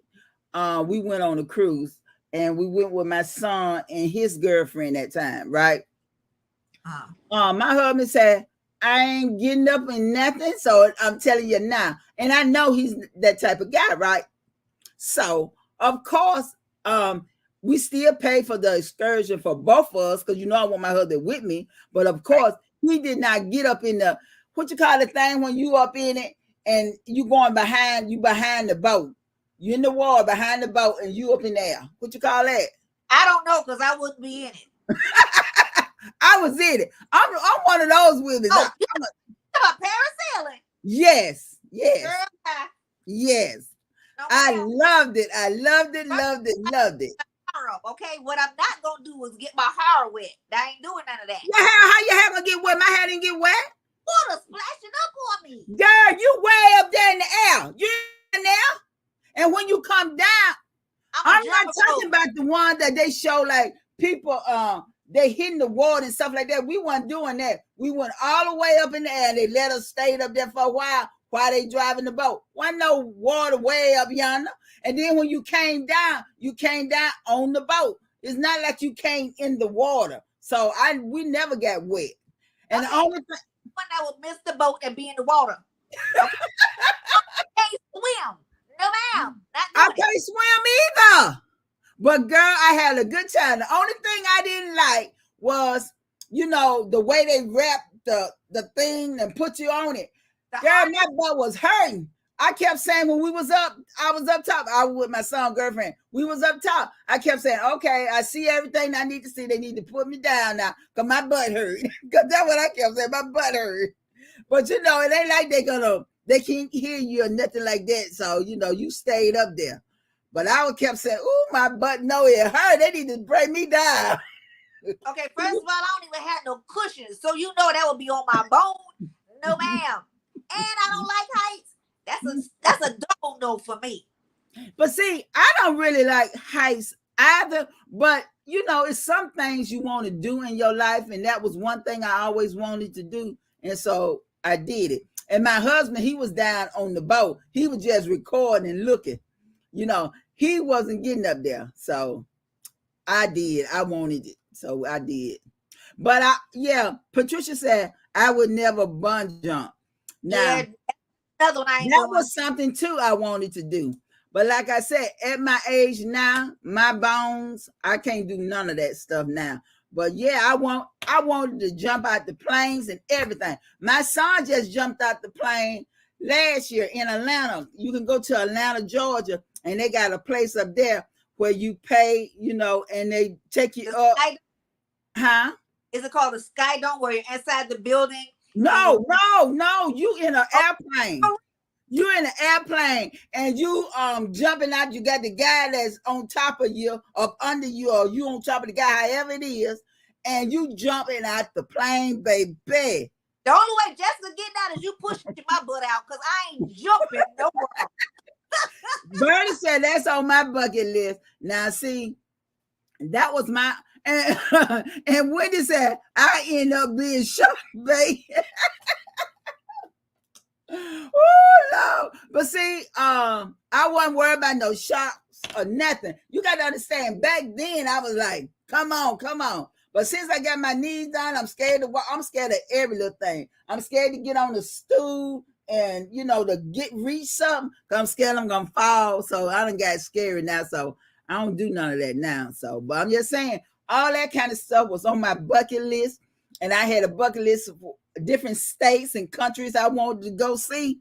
We went on a cruise, and we went with my son and his girlfriend at time, right? My husband said, I ain't getting up in nothing, so I'm telling you now. And I know he's that type of guy, right? So, of course, we still pay for the excursion for both of us, because I want my husband with me. But of course, he did not get up in the, what you call the thing when you up in it and you going behind the boat. You in the water behind the boat and you up in there. What you call that? I don't know, because I wouldn't be in it. I was in it. I'm one of those women. Oh, you about parasailing? Yes. Girl, yes. No, I loved it. Loved it. Okay, what I'm not gonna do is get my hair wet. I ain't doing none of that. How your hair gonna get wet? My hair didn't get wet. Water splashing up on me. Girl, you way up there in the air. You in there? And when you come down, I'm not talking about the one that they show like people they hitting the water and stuff like that. We weren't doing that. We went all the way up in the air and they let us stay up there for a while they driving the boat. Wasn't no water way up yonder. And then when you came down on the boat. It's not like you came in the water. So we never got wet. And the only thing when I would miss the boat and be in the water. Okay? I can't swim. No, ma'am. Okay, ain't swim either. But girl, I had a good time. The only thing I didn't like was, the way they wrapped the thing and put you on it. Girl, my butt was hurting. I kept saying when we was up, I was up top. I was with my son girlfriend. We was up top. I kept saying, okay, I see everything I need to see. They need to put me down now because my butt hurt. Because that's what I kept saying. My butt hurt. But it ain't like they can't hear you or nothing like that. So, you stayed up there. But I kept saying, ooh, my butt, no, it hurt. They need to bring me down. Okay, first of all, I don't even have no cushions. So that would be on my bone. No, ma'am. And I don't like heights. That's a double no for me. But see, I don't really like heights either. But, it's some things you want to do in your life. And that was one thing I always wanted to do. And so I did it. And my husband, he was down on the boat. He was just recording and looking. He wasn't getting up there. So I did. I wanted it. So I did. But Patricia said I would never bungee jump. Now, that was something too I wanted to do. But like I said, at my age now, my bones, I can't do none of that stuff now. But I wanted to jump out the planes and everything. My son just jumped out the plane last year in Atlanta. You can go to Atlanta, Georgia, and they got a place up there where you pay, and they take you up. Huh? Is it called the Sky Dome where you're inside the building? No. You in an airplane. You're in an airplane and you jumping out. You got the guy that's on top of you, up under you, or you on top of the guy, however it is, and you jumping out the plane, baby. The only way Jessica getting out is you pushing my butt out because I ain't jumping nowhere. Bernie said that's on my bucket list. Now, see, that was my and Wendy said I end up being shocked, baby. Oh no! But see, I wasn't worried about no shocks or nothing. You got to understand. Back then, I was like, "Come on!" But since I got my knees down, I'm scared to walk. I'm scared of every little thing. I'm scared to get on the stool and to reach something. Cause I'm scared I'm gonna fall. So I done got scary now. So I don't do none of that now. So, but I'm just saying, all that kind of stuff was on my bucket list, and I had a bucket list of different states and countries I wanted to go see.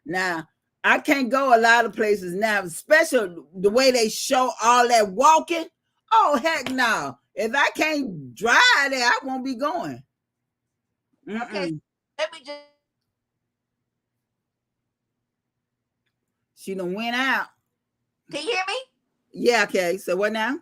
Now, I can't go a lot of places now, especially the way they show all that walking. Oh, heck no. If I can't drive there, I won't be going. Okay, let me just. She done went out. Can you hear me? Yeah, okay. So what now?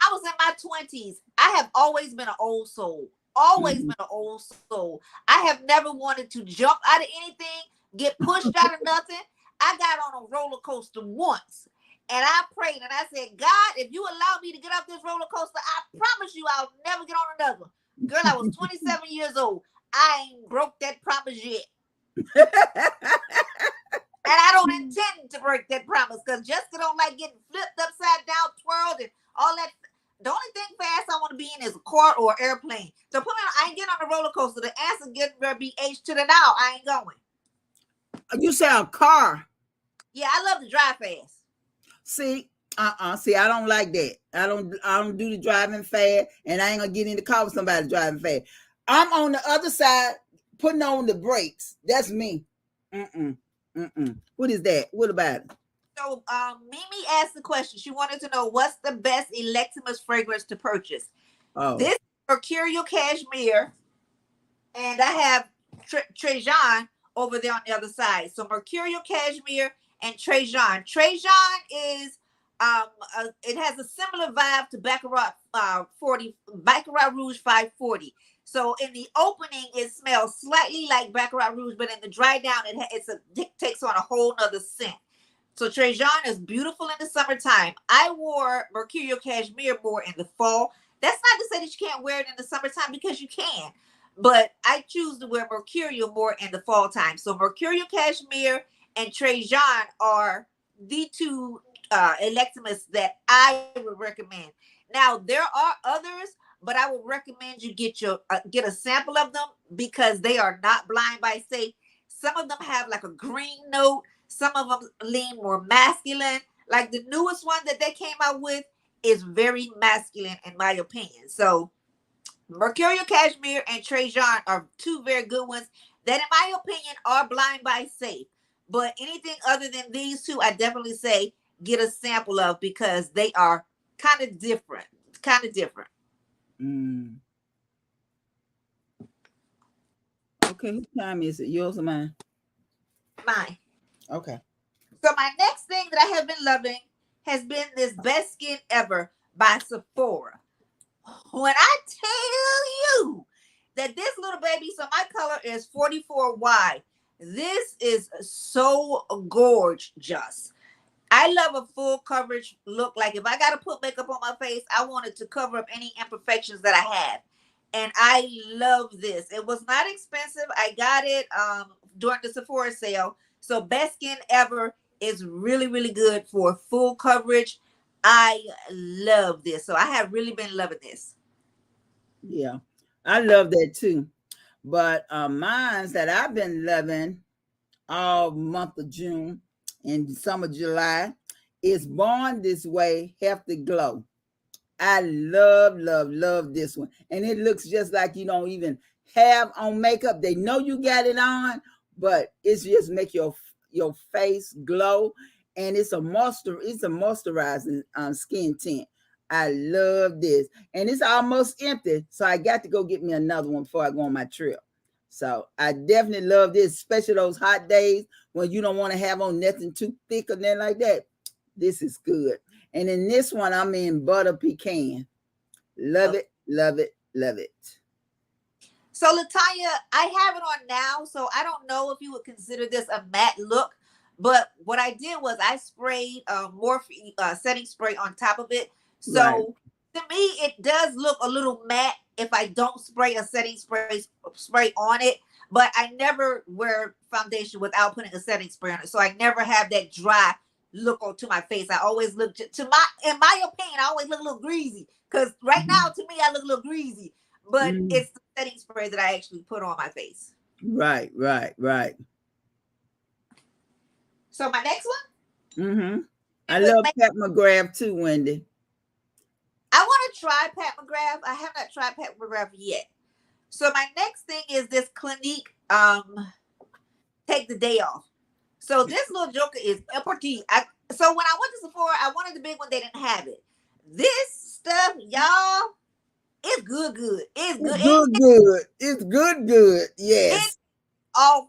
I was in my 20s. I have always been an old soul. Always been an old soul. I have never wanted to jump out of anything, get pushed out of nothing. I got on a roller coaster once and I prayed and I said, God, if you allow me to get off this roller coaster, I promise you I'll never get on another. Girl, I was 27 years old. I ain't broke that promise yet. And I don't intend to break that promise because Jessica don't like getting flipped upside down, twirled, and all that. The only thing fast I want to be in is a car or airplane. So I ain't getting on the roller coaster. The answer getting ready to be H to the now. I ain't going. You say a car? Yeah, I love to drive fast. See, see, I don't like that. I don't do the driving fast, and I ain't gonna get in the car with somebody driving fast. I'm on the other side, putting on the brakes. That's me. What is that? What about it? So Mimi asked the question. She wanted to know what's the best electimous fragrance to purchase. Oh. This is Mercurial Cashmere, and I have Trimn over there on the other side. So Mercurial Cashmere and Trimn. Trimn is it has a similar vibe to Baccarat 40, Baccarat Rouge 540. So in the opening, it smells slightly like Baccarat Rouge, but in the dry down, it takes on a whole nother scent. So Trimn is beautiful in the summertime. I wore Mercurial Cashmere more in the fall. That's not to say that you can't wear it in the summertime because you can. But I choose to wear Mercurial more in the fall time. So Mercurial Cashmere and Trimn are the two electimous that I would recommend. Now, there are others, but I would recommend you get a sample of them because they are not blind by safe. Some of them have like a green note. Some of them lean more masculine. Like the newest one that they came out with is very masculine in my opinion. So Mercurial Cashmere and Trajan are two very good ones that, in my opinion, are blind buy safe. But anything other than these two, I definitely say get a sample of because they are kind of different. Kind of different. Mm. Okay, whose time is it? Yours or mine? Mine. Okay. So my next thing that I have been loving has been this Best Skin Ever by Sephora. When I tell you that this little baby, so my color is 44Y. This is so gorgeous. I love a full coverage look. Like if I got to put makeup on my face, I want it to cover up any imperfections that I have. And I love this. It was not expensive. I got it during the Sephora sale. So Best Skin Ever is really, really good for full coverage. I love this. So I have really been loving this. Yeah, I love that too. But mine's that I've been loving all month of June and some of July is Born This Way Healthy Glow. I love this one. And it looks just like you don't even have on makeup. They know you got it on, but it's just make your face glow. And it's a moisturizing skin tint. I love this. And it's almost empty. So I got to go get me another one before I go on my trip. So I definitely love this, especially those hot days when you don't want to have on nothing too thick or nothing like that. This is good. And in this one, I'm in Butter Pecan. Love it, love it, love it. So Latanya, I have it on now, so I don't know if you would consider this a matte look. But what I did was I sprayed Morphe setting spray on top of it. So Right. to me, it does look a little matte if I don't spray a setting spray on it. But I never wear foundation without putting a setting spray on it. So I never have that dry look onto my face. I always look in my opinion, I always look a little greasy. Because right now, to me, I look a little greasy. But it's the setting spray that I actually put on my face. Right. So my next one? I love Pat McGrath too, Wendy. I want to try Pat McGrath. I have not tried Pat McGrath yet. So my next thing is this Clinique Take the Day Off. So this little joker is petite. So when I went to Sephora, I wanted the big one. They didn't have it. This stuff, y'all, it's good. It's good. It's good. Yes. It's off.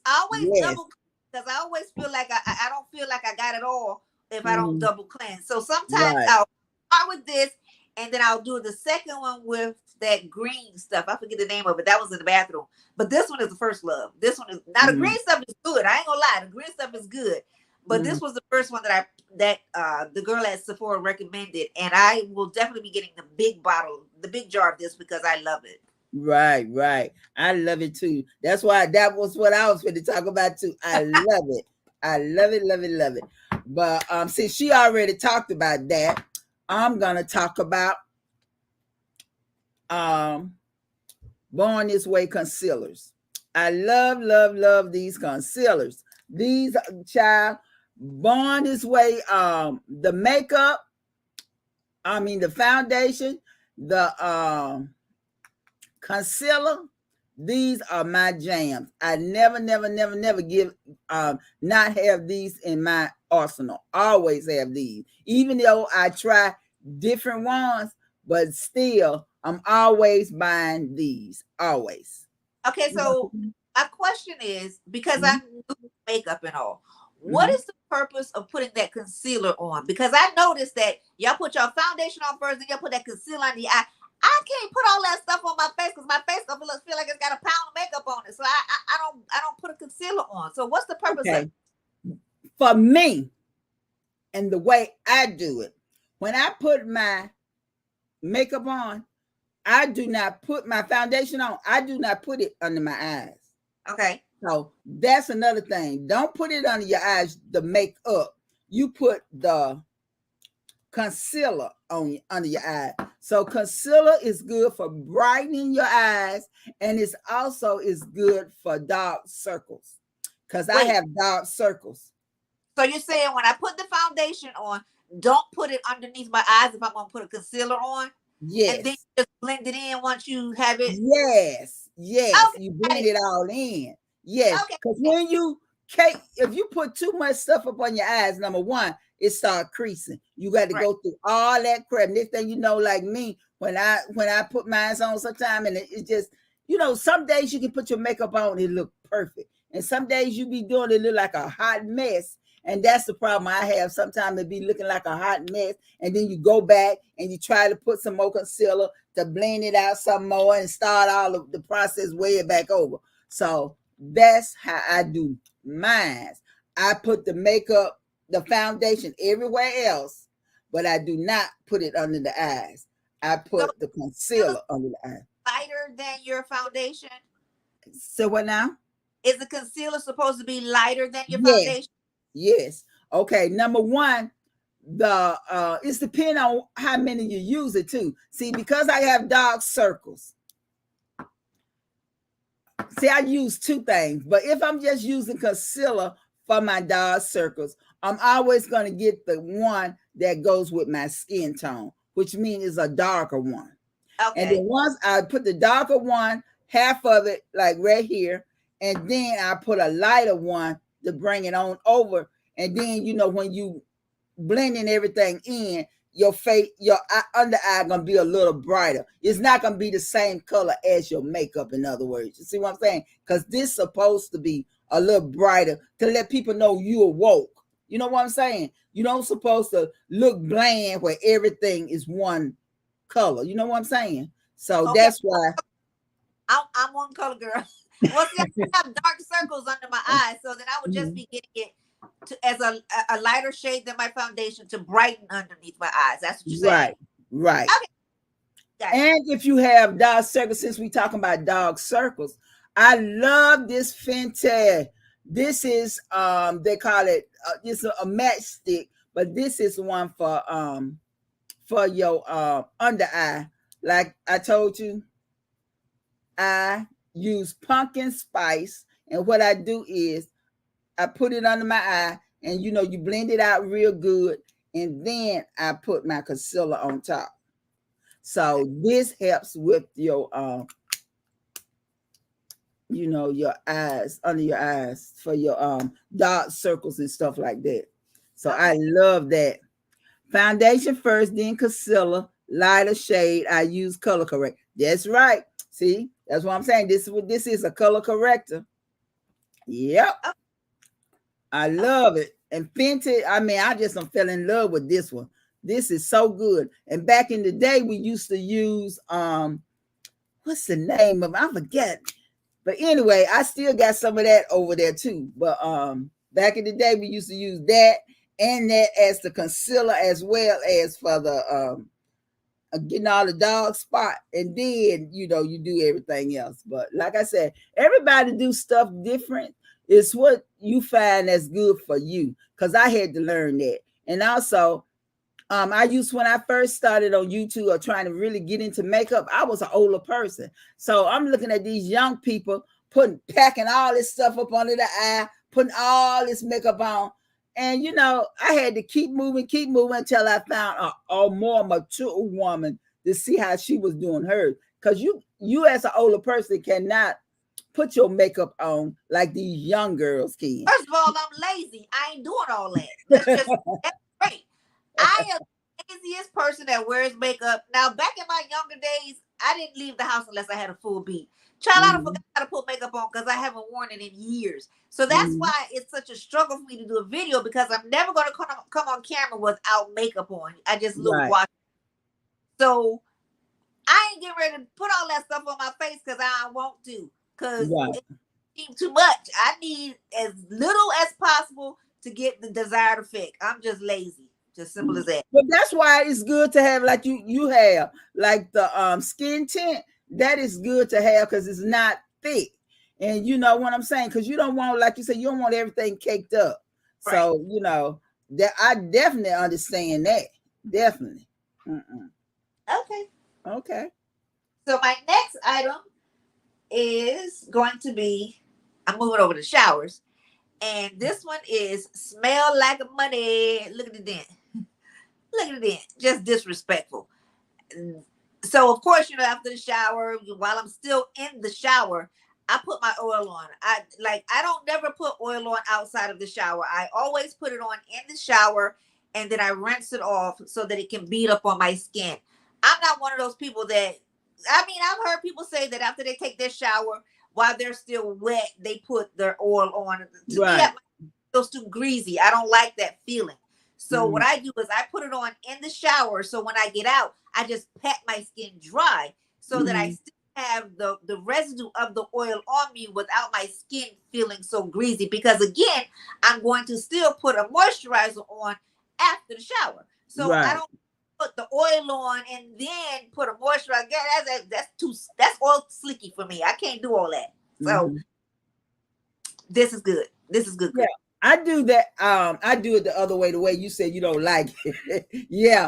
I always double because I always feel like I don't feel like I got it all if I don't double cleanse. So sometimes I'll start with this and then I'll do the second one with that green stuff. I forget the name of it. That was in the bathroom. But this one is the first love. This one is now the green stuff is good. I ain't gonna lie, the green stuff is good. But this was the first one that the girl at Sephora recommended, and I will definitely be getting the big bottle, the big jar of this because I love it. Right. I love it too. That's why that was what I was going to talk about too. I love it. I love it. But since she already talked about that, I'm gonna talk about Born This Way concealers. I love these concealers. These child Born This Way, the makeup, the foundation, the concealer, these are my jams. I never give not have these in my arsenal. Always have these, even though I try different ones, but still I'm always buying these. Always. Okay, so my question is, because I do makeup and all, what is the purpose of putting that concealer on? Because I noticed that y'all put your foundation on first, then y'all put that concealer on the eye. I can't put all that stuff on my face because my face gonna feel like it's got a pound of makeup on it. So I don't put a concealer on. So what's the purpose of it? For me, and the way I do it, when I put my makeup on, I do not put my foundation on. I do not put it under my eyes. Okay. So that's another thing. Don't put it under your eyes, the makeup. You put the concealer on under your eye. So concealer is good for brightening your eyes, and it's also is good for dark circles. Because I have dark circles. So you're saying when I put the foundation on, don't put it underneath my eyes if I'm gonna put a concealer on, and then Yes. just blend it in once you have it. Yes. Yes. Okay, You got blend it. it all in. Yes. Okay. Because when you if you put too much stuff up on your eyes, number one, it start creasing. You got to Right. go through all that crap. Next thing you know, like me, when I put mine on sometime, and it just, some days you can put your makeup on, it look perfect. And some days you be doing it look like a hot mess. And that's the problem I have. Sometimes it be looking like a hot mess. And then you go back and you try to put some more concealer to blend it out some more and start all of the process way back over. So that's how I do mine. I put the makeup, the foundation everywhere else, but I do not put it under the eyes. I So put the concealer under the eye. lighter than your foundation? So what now? Is the concealer supposed to be lighter than your Yes. foundation? Yes. Okay. Number one, it's depending on how many you use it too. See, because I have dark circles. See, I use two things, but if I'm just using concealer for my dark circles, I'm always going to get the one that goes with my skin tone, which means it's a darker one. Okay. And then once I put the darker one, half of it like right here, and then I put a lighter one to bring it on over. And then, when you blending everything in, your face, your under eye gonna be a little brighter. It's not gonna be the same color as your makeup, in other words. You see what I'm saying? Because this supposed to be a little brighter to let people know you awoke. You know what I'm saying? You don't supposed to look bland where everything is one color. You know what I'm saying? So Okay. that's why I'm one color girl. Well, see, I have dark circles under my eyes, so then I would just be getting it as a lighter shade than my foundation to brighten underneath my eyes. That's what you're saying. Right. Okay. Gotcha. And if you have dark circles, since we talking about dark circles, I love this Fenty. This is they call it it's a matchstick, but this is one for your under eye. Like I told you, I use pumpkin spice, and what I do is I put it under my eye, and you blend it out real good, and then I put my concealer on top. So this helps with your your eyes, under your eyes, for your dark circles and stuff like that. So I love that. Foundation first, then concealer, lighter shade. I use color correct. That's right. See, that's what I'm saying. This is what this is, a color corrector. Yep. I love it. And Fenty, I mean, I just fell in love with this one. This is so good. And back in the day, we used to use what's the name of it? I forget. But anyway, I still got some of that over there too. But back in the day, we used to use that and that as the concealer, as well as for the getting all the dog spot, and then you do everything else. But like I said, everybody do stuff different. It's what you find that's good for you, because I had to learn that. And also I used, when I first started on YouTube or trying to really get into makeup, I was an older person. So I'm looking at these young people packing all this stuff up under the eye, putting all this makeup on. And, I had to keep moving until I found a more mature woman to see how she was doing hers. Because you as an older person cannot put your makeup on like these young girls can. First of all, I'm lazy. I ain't doing all that. That's great. I am the laziest person that wears makeup. Now, back in my younger days, I didn't leave the house unless I had a full beat. Child, I forgot how to put makeup on because I haven't worn it in years. So that's why it's such a struggle for me to do a video, because I'm never going to come on camera without makeup on. I just look watch. So I ain't getting ready to put all that stuff on my face because I want to. Because it's too much. I need as little as possible to get the desired effect. I'm just lazy. Just simple as that. But that's why it's good to have, like you have, like the skin tint. That is good to have because it's not thick. And you know what I'm saying? Because you don't want, like you said, you don't want everything caked up. Right. So, that I definitely understand that. Definitely. Okay. So my next item is going to be, I'm moving over to showers, And this one is smell like money. Look at the dent. Look at the dent. Just disrespectful. So of course, after the shower, while I'm still in the shower, I put my oil on. I don't never put oil on outside of the shower. I always put it on in the shower, and then I rinse it off so that it can bead up on my skin. I'm not one of those people that, I've heard people say that after they take their shower, while they're still wet, they put their oil on. To me, that feels too greasy. I don't like that feeling. So what I do is I put it on in the shower. So when I get out, I just pat my skin dry so that I still have the residue of the oil on me without my skin feeling so greasy. Because again, I'm going to still put a moisturizer on after the shower. So I don't put the oil on and then put a moisturizer. That's all slicky for me. I can't do all that. So this is good. This is good. Yeah. I do that. I do it the other way, the way you said you don't like it. Yeah.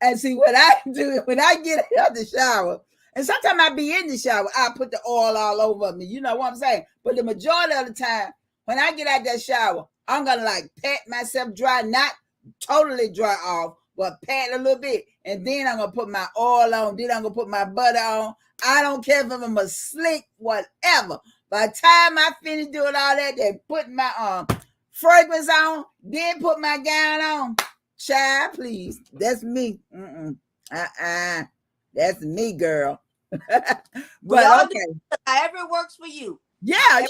And see what I do when I get out of the shower, and sometimes I be in the shower, I put the oil all over me. You know what I'm saying? But the majority of the time, when I get out that shower, I'm gonna like pat myself dry, not totally dry off, but pat a little bit, and then I'm gonna put my oil on. Then I'm gonna put my butter on. I don't care if I'm a slick, whatever. By the time I finish doing all that, then put my fragrance on, then put my gown on. Child, please. That's me. That's me, girl. But okay. However it works for you. Yeah.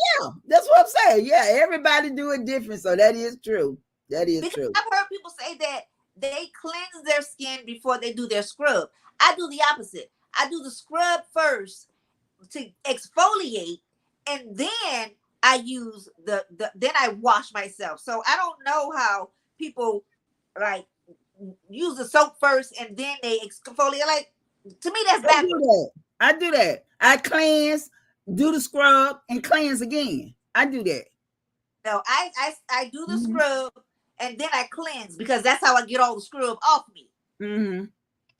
That's what I'm saying. Yeah, everybody do it different. So that is true. That is true. I've heard people say that they cleanse their skin before they do their scrub. I do the opposite. I do the scrub first to exfoliate, and then I use then I wash myself. So I don't know how people like use the soap first and then they exfoliate. Like, to me, that's backwards. I do that. I cleanse, do the scrub, and cleanse again. I do that. No, I do the scrub and then I cleanse, because that's how I get all the scrub off me.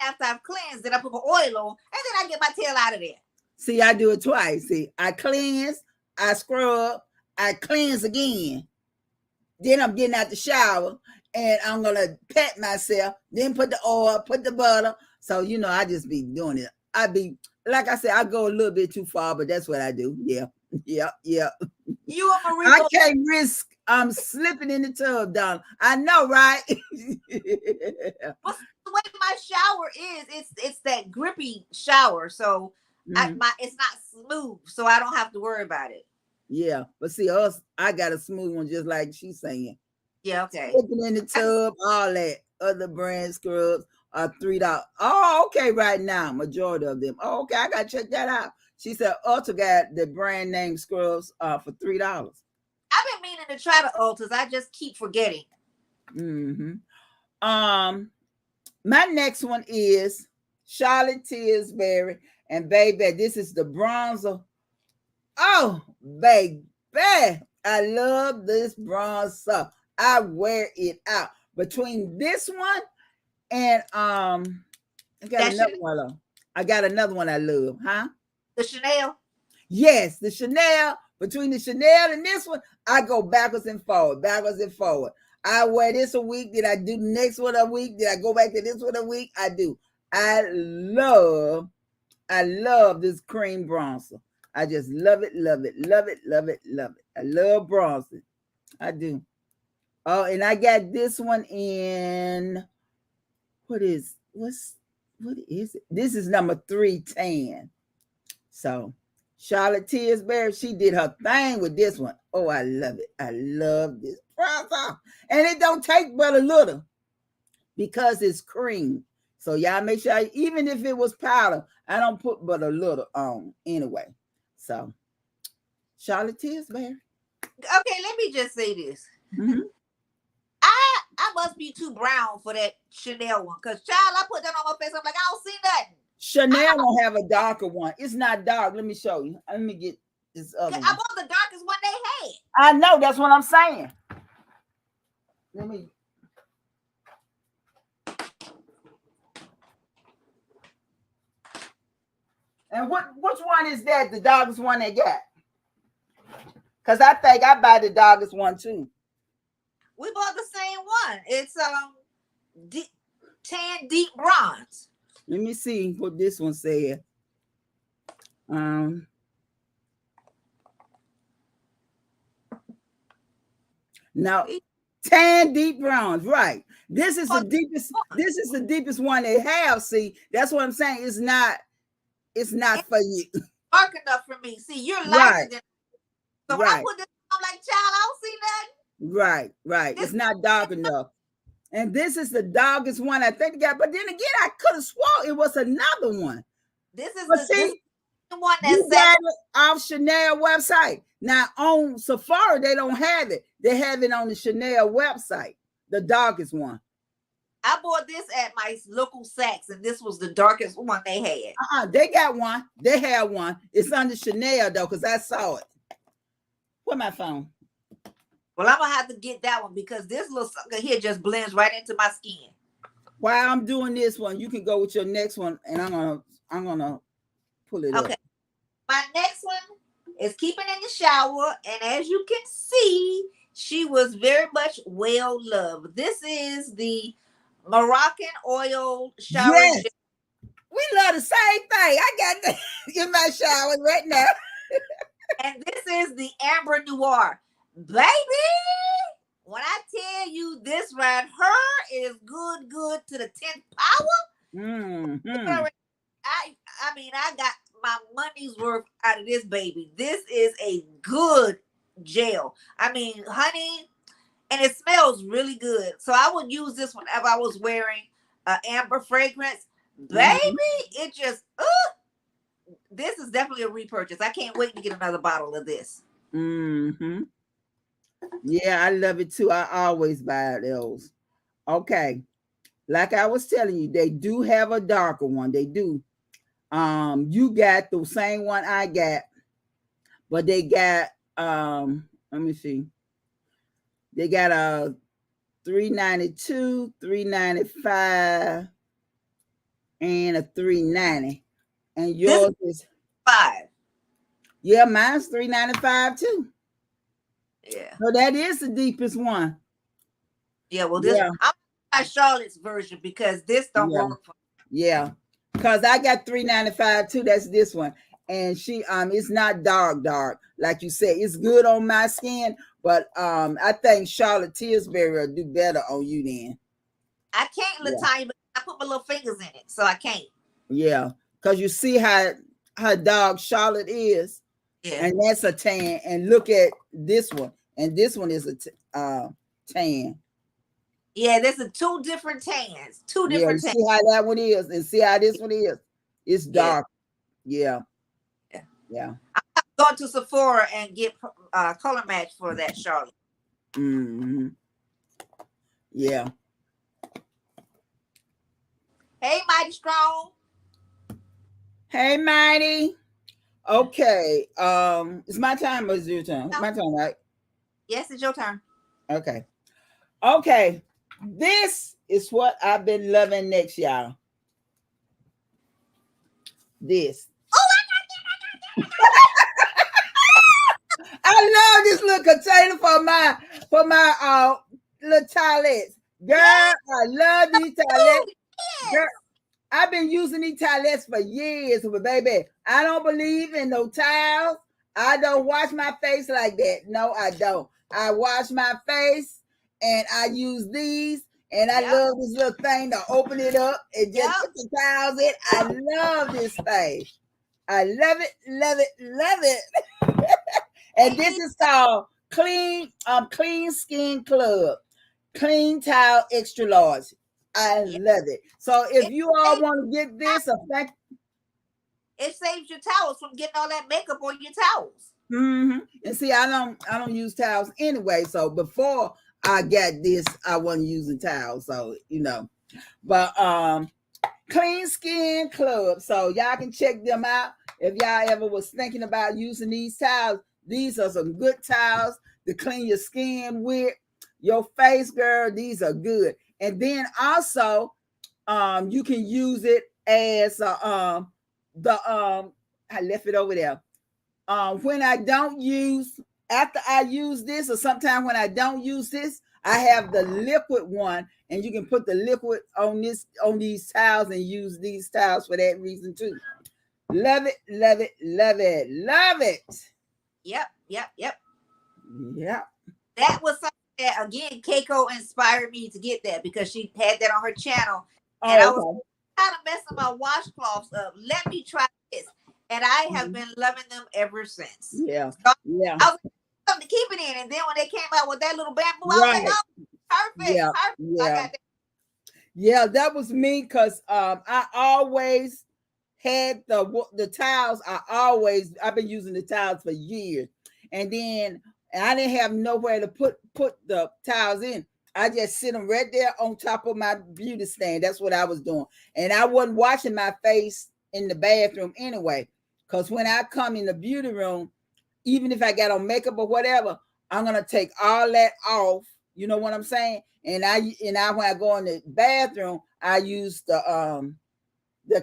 After I've cleansed, then I put my oil on, and then I get my tail out of there. See, I do it twice. See, I cleanse, I scrub, I cleanse again. Then I'm getting out the shower, and I'm gonna pat myself, then put the oil, put the butter. So I just be doing it. I be, like I said, I go a little bit too far, but that's what I do. Yeah. You and Marie, I can't risk slipping in the tub, Donna. I know, right? What's the way my shower is? It's that grippy shower, so it's not smooth, so I don't have to worry about it. Yeah, but see us, I got a smooth one, just like she's saying. Yeah, okay. Slipping in the tub, all that. Other brand scrubs are $3. Oh, okay, right now, majority of them. Oh, okay, I gotta check that out. She said Ulta got the brand name scrubs for $3. I've been meaning to try the Ultas. I just keep forgetting. My next one is Charlotte Tilbury, and baby, this is the bronzer. Oh, baby, I love this bronzer. I wear it out. Between this one and I got another one. I got another one I love, huh? The Chanel. Yes, the Chanel. Between the Chanel and this one, I go backwards and forward. I wear this a week, then I do the next one a week, then I go back to this one a week. I do. I love this cream bronzer. I just love it. I love bronzing. I do. Oh, and I got this one in, what is it? This is number 310. So Charlotte Tilbury, she did her thing with this one. Oh, I love it. I love this bronzer. And it don't take but a little because it's cream. So y'all make sure, even if it was powder, I don't put but a little on anyway. So Charlotte Tilbury. Okay, let me just say this. I must be too brown for that Chanel one, because child, I put that on my face. I'm like, I don't see nothing. Chanel will have a darker one. It's not dark. Let me show you. Let me get this other one. I bought the darkest one they had. I know. That's what I'm saying. Let me. And which one is that? The darkest one they got? Because I think I buy the darkest one too. We bought the same one. It's tan deep bronze. Let me see what this one said. Now, tan deep bronze, right? This is the deepest. This is the deepest one they have. See, that's what I'm saying. It's not for you. Dark enough for me. See, you're lighter Right. than. So when I put this on, I'm like, child, I don't see nothing. Right. It's not dark enough. And this is the darkest one I think. But then again, I could have sworn it was another one. This is the one that you got it off Chanel website. Now on Sephora, they don't have it. They have it on the Chanel website, the darkest one. I bought this at my local Saks, and this was the darkest one they had. They got one. They have one. It's under Chanel though, because I saw it. Where's my phone? Well, I'm gonna have to get that one because this little sucker here just blends right into my skin. While I'm doing this one, you can go with your next one, and I'm gonna pull it up. Okay. My next one is keeping in the shower, and as you can see, she was very much well loved. This is the Moroccan oil shower gel. We love the same thing. I got that in my shower right now. And this is the Ambre Noir. Baby, when I tell you this right here is good to the 10th power. Mm-hmm. I mean, I got my money's worth out of this baby. This is a good gel. I mean, honey, and it smells really good. So I would use this whenever I was wearing an amber fragrance. Baby, it just, this is definitely a repurchase. I can't wait to get another bottle of this. Mm-hmm. Yeah, I love it too. I always buy those. Okay. Like I was telling you, they do have a darker one. They do. You got the same one I got, but they got let me see. They got a $3.92, $3.95, and a $3.90. And yours is $5. Yeah, mine's $3.95 too. Yeah. So that is the deepest one. Yeah, well, this I'm by Charlotte's version because this don't work for me. Yeah. Because I got $3.95 too. That's this one. And she it's not dark, like you said. It's good on my skin, but I think Charlotte Tilbury will do better on you then. I can't, Latanya, but I put my little fingers in it, so I can't. Yeah, because you see how dark Charlotte is. Yeah. And that's a tan. And look at this one. And this one is a tan. Yeah, there's two different tans. Two different tans. See how that one is and see how this one is. It's dark. Yeah. I'm going to Sephora and get color match for that, Charlotte. Mm-hmm. Yeah. Hey, Mighty Strong. Hey, Mighty. Okay. It's my time or is it your turn? No. My turn, right? Yes, it's your turn. Okay. This is what I've been loving next, y'all. This. Oh, I love this little container for my little towelettes. Girl, I love these towelettes. Girl, I've been using these towelettes for years, but baby, I don't believe in no towels. I don't wash my face like that. No, I don't. I wash my face and I use these, and I love this little thing to open it up and just put the towels in. I love this thing. I love it. And this is called Clean Skin Club. Clean Towel Extra Large. I love it. So if you all want to get this, it saves your towels from getting all that makeup on your towels. Mm-hmm. And see, I don't use towels anyway. So before I got this, I wasn't using towels. So but Clean Skin Club. So y'all can check them out if y'all ever was thinking about using these towels. These are some good towels to clean your skin with, your face, girl. These are good. And then also, you can use it as I left it over there. When I don't use after I use this, or sometimes when I don't use this, I have the liquid one, and you can put the liquid on these towels and use these towels for that reason too. Love it, love it, love it, love it. Yep. Yeah. That was something that, again, Keiko inspired me to get that because she had that on her channel, and I was kind of messing my washcloths up. Let me try this, and I have been loving them ever since. Yeah, so yeah. I was something to keep it in, and then when they came out with that little bamboo, I was like, oh, perfect, yeah, perfect. yeah. I got that. Yeah, that was me because I always had the towels. I've been using the towels for years, and then I didn't have nowhere to put the towels in. I just sit them right there on top of my beauty stand. That's what I was doing, and I wasn't washing my face in the bathroom anyway. Because when I come in the beauty room, even if I got on makeup or whatever, I'm gonna take all that off. You know what I'm saying? And I when I go in the bathroom, I use the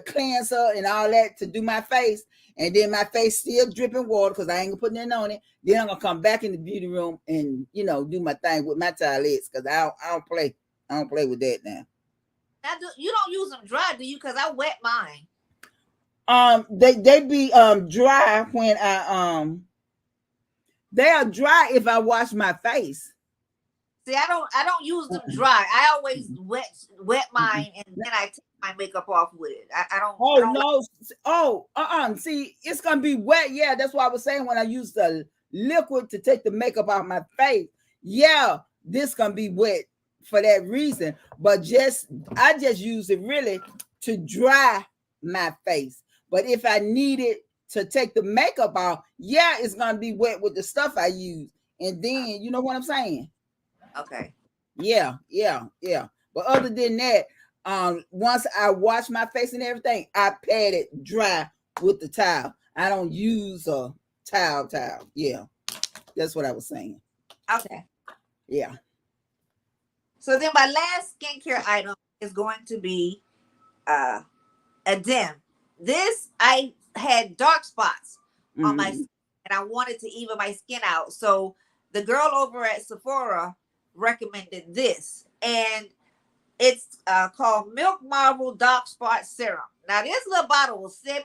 cleanser and all that to do my face, and then my face still dripping water because I ain't gonna put nothing on it. Then I'm gonna come back in the beauty room and do my thing with my towelettes because I don't play. I don't play with that now. You don't use them dry, do you? Because I wet mine. They be dry when they are dry if I wash my face. See, I don't use them dry. I always wet mine, and then I take my makeup off with it. I don't. Oh, I don't no. See, it's gonna be wet. Yeah, that's why I was saying when I use the liquid to take the makeup off my face. Yeah, this gonna be wet for that reason. But I just use it really to dry my face. But if I needed to take the makeup off, yeah, it's gonna be wet with the stuff I use. And then you know what I'm saying? Okay. Yeah. But other than that, once I wash my face and everything, I pat it dry with the towel. I don't use a towel. Yeah, that's what I was saying. Okay. Yeah. So then my last skincare item is going to be a dim. This, I had dark spots on my skin, and I wanted to even my skin out. So the girl over at Sephora recommended this, and it's called Milk Marble Dark Spot Serum. Now this little bottle was $70,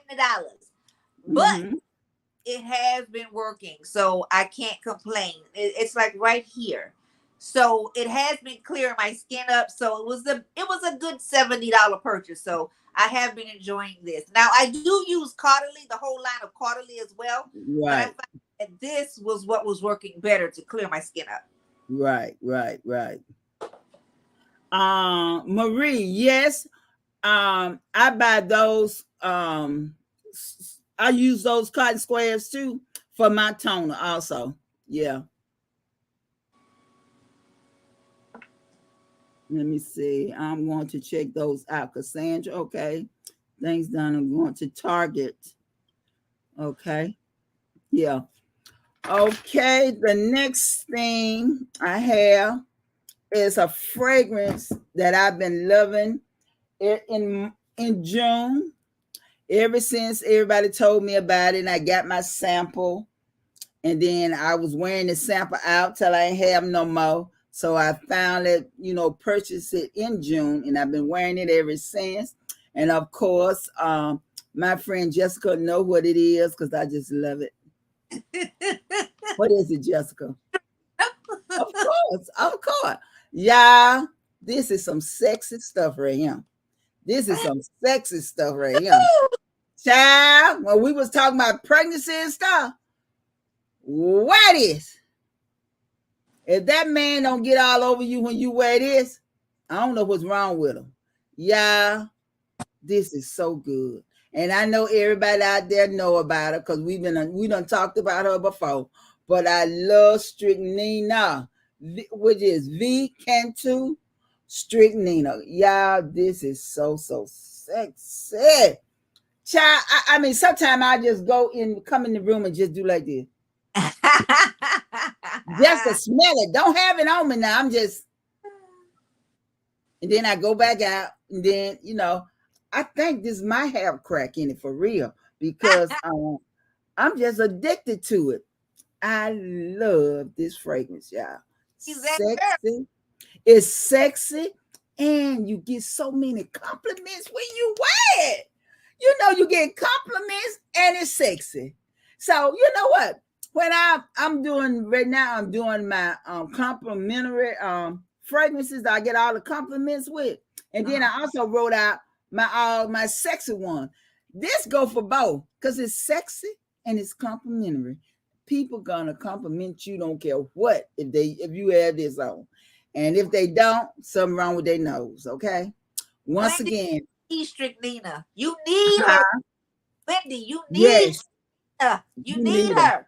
but it has been working, so I can't complain. It's like right here, so it has been clearing my skin up. So it was a good $70 purchase. So I have been enjoying this. Now I do use Caudalie, the whole line of Caudalie as well. Right. But I found that this was what was working better to clear my skin up. Right. Marie, yes. I buy those. I use those cotton squares too for my toner also. Yeah. Let me see. I'm going to check those out. Cassandra, okay. Things done. I'm going to Target. Okay. Yeah. Okay. The next thing I have is a fragrance that I've been loving in June. Ever since everybody told me about it, and I got my sample, and then I was wearing the sample out till I ain't have no more. So I found it, purchased it in June, and I've been wearing it ever since. And of course, my friend Jessica know what it is because I just love it. What is it, Jessica? Of course. Yeah, this is some sexy stuff right here. Child, when we was talking about pregnancy and stuff, what is? If that man don't get all over you when you wear this, I don't know what's wrong with him. Yeah, this is so good. And I know everybody out there know about her because we done talked about her before. But I love Strychnina, which is V Cantu Strychnina. Yeah, this is so sexy. Child, I mean, sometimes I just come in the room and just do like this. Just to smell it. Don't have it on me now. I'm just, and then I go back out, and then I think this might have crack in it for real because I'm just addicted to it. I love this fragrance, y'all. She's that girl. Sexy. It's sexy, and you get so many compliments when you wear it. You know, you get compliments and it's sexy. So you know what? When I'm doing right now, I'm doing my complimentary fragrances that I get all the compliments with, and then I also wrote out my sexy one. This go for both because it's sexy and it's complimentary. People gonna compliment you, don't care what if you have this on, and if they don't, something wrong with their nose. Okay. Once Wendy, again, you need Strychnina. You need her. Wendy, you need yes, her. You you need need her. her.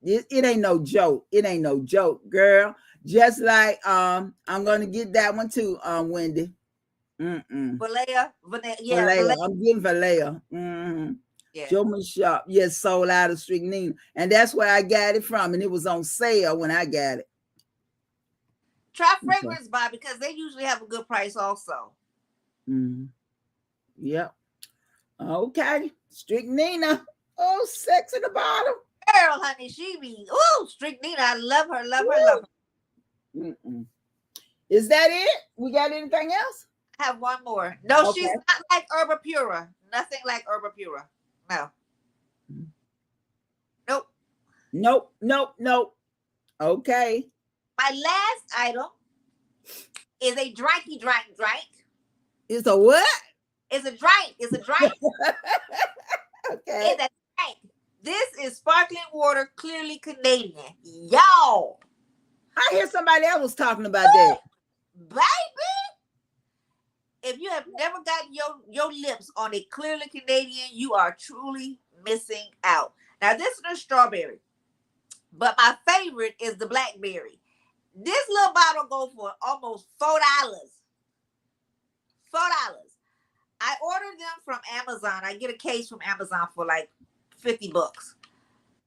It ain't no joke. It ain't no joke, girl. Just like I'm gonna get that one too, Wendy. Valleja, yeah, Valleja. Valleja. I'm getting Valleja. Mm-hmm. Yeah. Show me shop. Yes, sold out of Strychnina. And that's where I got it from. And it was on sale when I got it. Try Fragrance Buy because they usually have a good price also. Yep. Okay. Strychnina. Oh, sex in the bottom. Girl, honey, she be, Strychnina. I love her, love her, love her. Is that it? We got anything else? I have one more. No, okay. She's not like Herba Pura. Nothing like Herba Pura. No. Nope. Okay. My last item is a drinky drink. It's a what? It's a drink. It's a drink. Okay. It's a drink. This is sparkling water, clearly Canadian. Y'all. I hear somebody else was talking about that. Baby. If you have never gotten your lips on a clearly Canadian, you are truly missing out. Now, this is the strawberry, but my favorite is the blackberry. This little bottle goes for almost $4. $4. I ordered them from Amazon. I get a case from Amazon for like $50.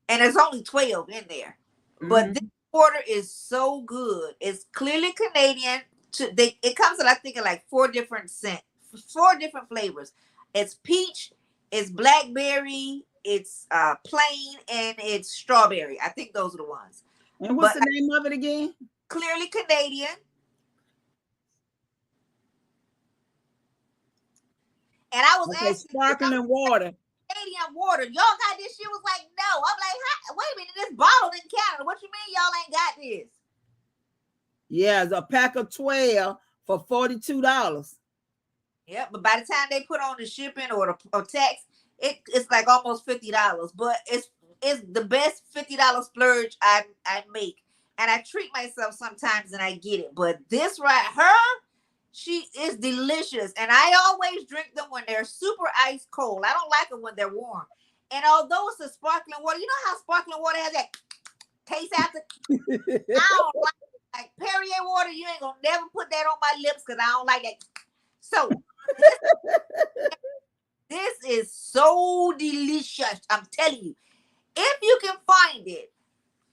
And there's only 12 in there. But this water is so good. It's clearly Canadian. It comes in, I think, in like 4 different scents, 4 different flavors. It's peach, it's blackberry, it's plain, and it's strawberry. I think those are the ones. And what's the name of it again? Clearly Canadian. And I was asking, sparkling water. Canadian water. Y'all got this? She was like, no. I'm like, wait a minute, this bottle in Canada. What you mean y'all ain't got this? Yeah, it's a pack of 12 for $42. Yeah, but by the time they put on the shipping or tax, it's like almost $50. But it's the best $50 splurge I make. And I treat myself sometimes and I get it. But this she is delicious. And I always drink them when they're super ice cold. I don't like them when they're warm. And although it's a sparkling water, you know how sparkling water has that taste after? I don't like Perrier water. You ain't gonna never put that on my lips because I don't like that. So this is so delicious. I'm telling you. If you can find it,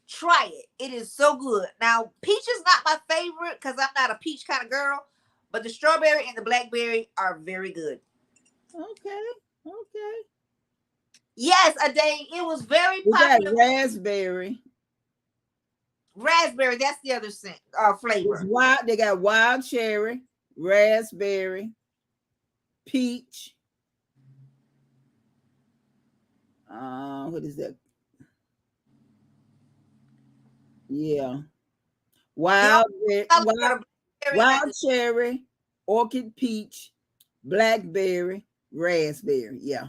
try it. It is so good. Now, peach is not my favorite because I'm not a peach kind of girl, but the strawberry and the blackberry are very good. Okay. Yes, Ade, it was very popular. Raspberry. Raspberry, that's the other scent flavor. They got wild cherry, raspberry, peach. What is that? Yeah. Wild cherry, orchid peach, blackberry, raspberry. Yeah.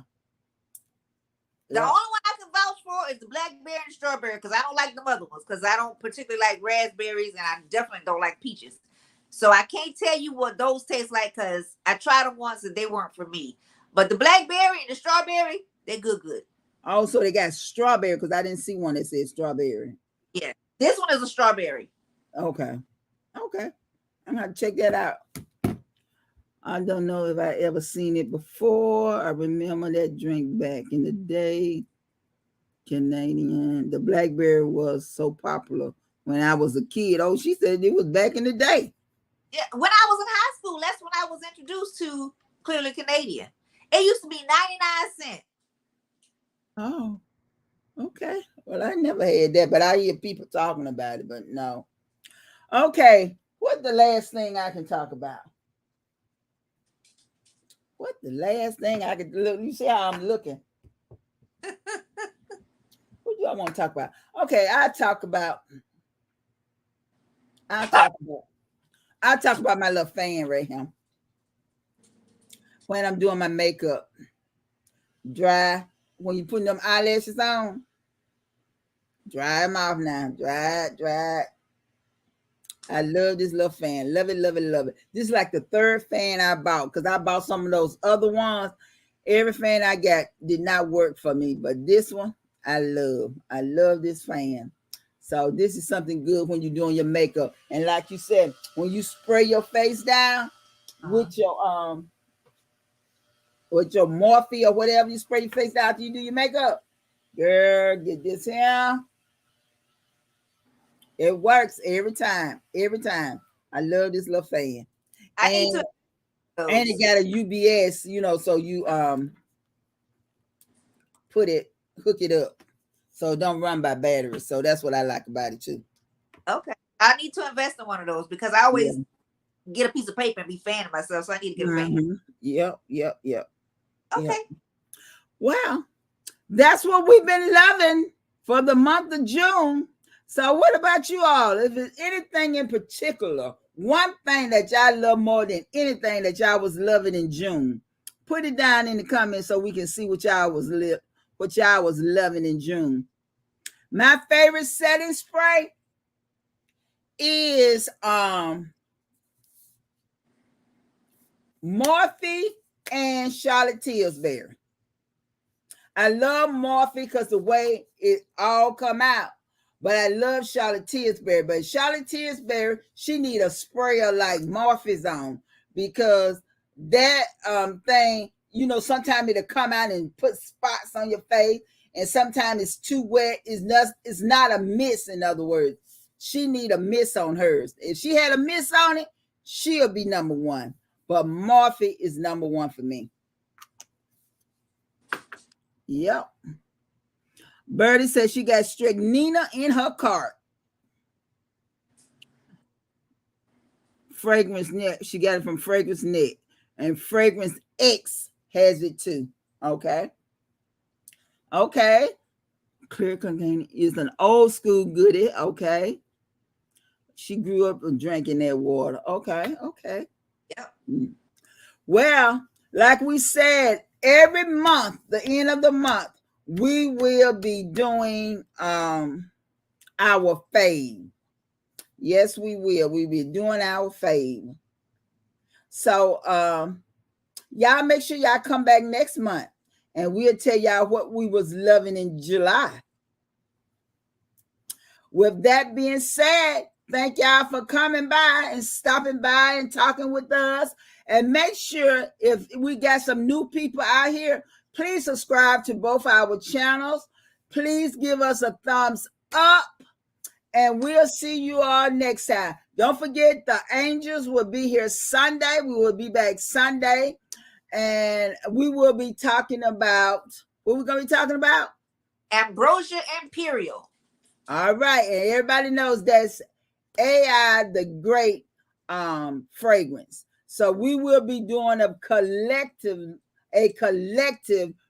The only one I can vouch for is the blackberry and strawberry because I don't like the other ones because I don't particularly like raspberries and I definitely don't like peaches. So I can't tell you what those taste like because I tried them once and they weren't for me. But the blackberry and the strawberry, they're good. Also, they got strawberry because I didn't see one that said strawberry. Yeah. This one is a strawberry. Okay. I'm going to check that out. I don't know if I ever seen it before. I remember that drink back in the day. Canadian. The blackberry was so popular when I was a kid. Oh, she said it was back in the day. Yeah, when I was in high school, that's when I was introduced to Clearly Canadian. It used to be 99 cents. Oh, okay. Well, I never had that, but I hear people talking about it, but no. Okay, what's the last thing I can talk about? What the last thing I could look? You see how I'm looking? What do I want to talk about? Okay, I talk about my little fan right here. When I'm doing my makeup, dry. When you putting them eyelashes on, dry them off now. Dry it. I love this little fan. Love it, love it, love it. This is like the third fan I bought because I bought some of those other ones. Every fan I got did not work for me, but this one I love. I love this fan. So this is something good when you're doing your makeup. And like you said, when you spray your face down with your Morphe or whatever, you spray your face down after you do your makeup. Girl, get this here. It works every time. Every time. I love this little fan. I need to. And it got a UBS, so you hook it up, so it don't run by batteries. So that's what I like about it too. Okay, I need to invest in one of those because I always get a piece of paper and be fanning myself. So I need to get a fan. Yep. Okay. Yep. Well, that's what we've been loving for the month of June. So what about you all? If there's anything in particular, one thing that y'all love more than anything that y'all was loving in June, put it down in the comments so we can see what y'all was loving in June. My favorite setting spray is Morphe and Charlotte Tilbury. I love Morphe because the way it all come out. But I love Charlotte Tilbury. But Charlotte Tilbury, she need a sprayer like Morphe's on, because that thing, sometimes it'll come out and put spots on your face, and sometimes it's too wet. It's not a mist, in other words. She need a mist on hers. If she had a mist on it, she'll be number one. But Morphe is number one for me. Yep. Birdie says she got strychnina in her cart. Fragrance Net. She got it from Fragrance Net. And Fragrance X has it too. Okay. Clear Cocaine is an old school goodie. Okay. She grew up drinking that water. Okay. Yep. Well, like we said, every month, the end of the month, we will be doing our fave. Yes, we will. We'll be doing our fave. So y'all make sure y'all come back next month and we'll tell y'all what we was loving in July. With that being said, thank y'all for coming by and stopping by and talking with us. And make sure, if we got some new people out here, please subscribe to both our channels. Please give us a thumbs up. And we'll see you all next time. Don't forget, the Angels will be here Sunday. We will be back Sunday. And we will be talking about, what we're going to be talking about? Ambrosia Imperial. All right. And everybody knows that's AI, the great fragrance. So we will be doing a collective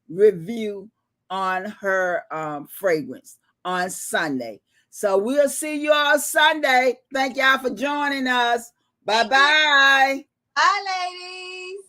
review on her fragrance on Sunday. So we'll see you all Sunday. Thank y'all for joining us. Bye-bye. Bye, ladies.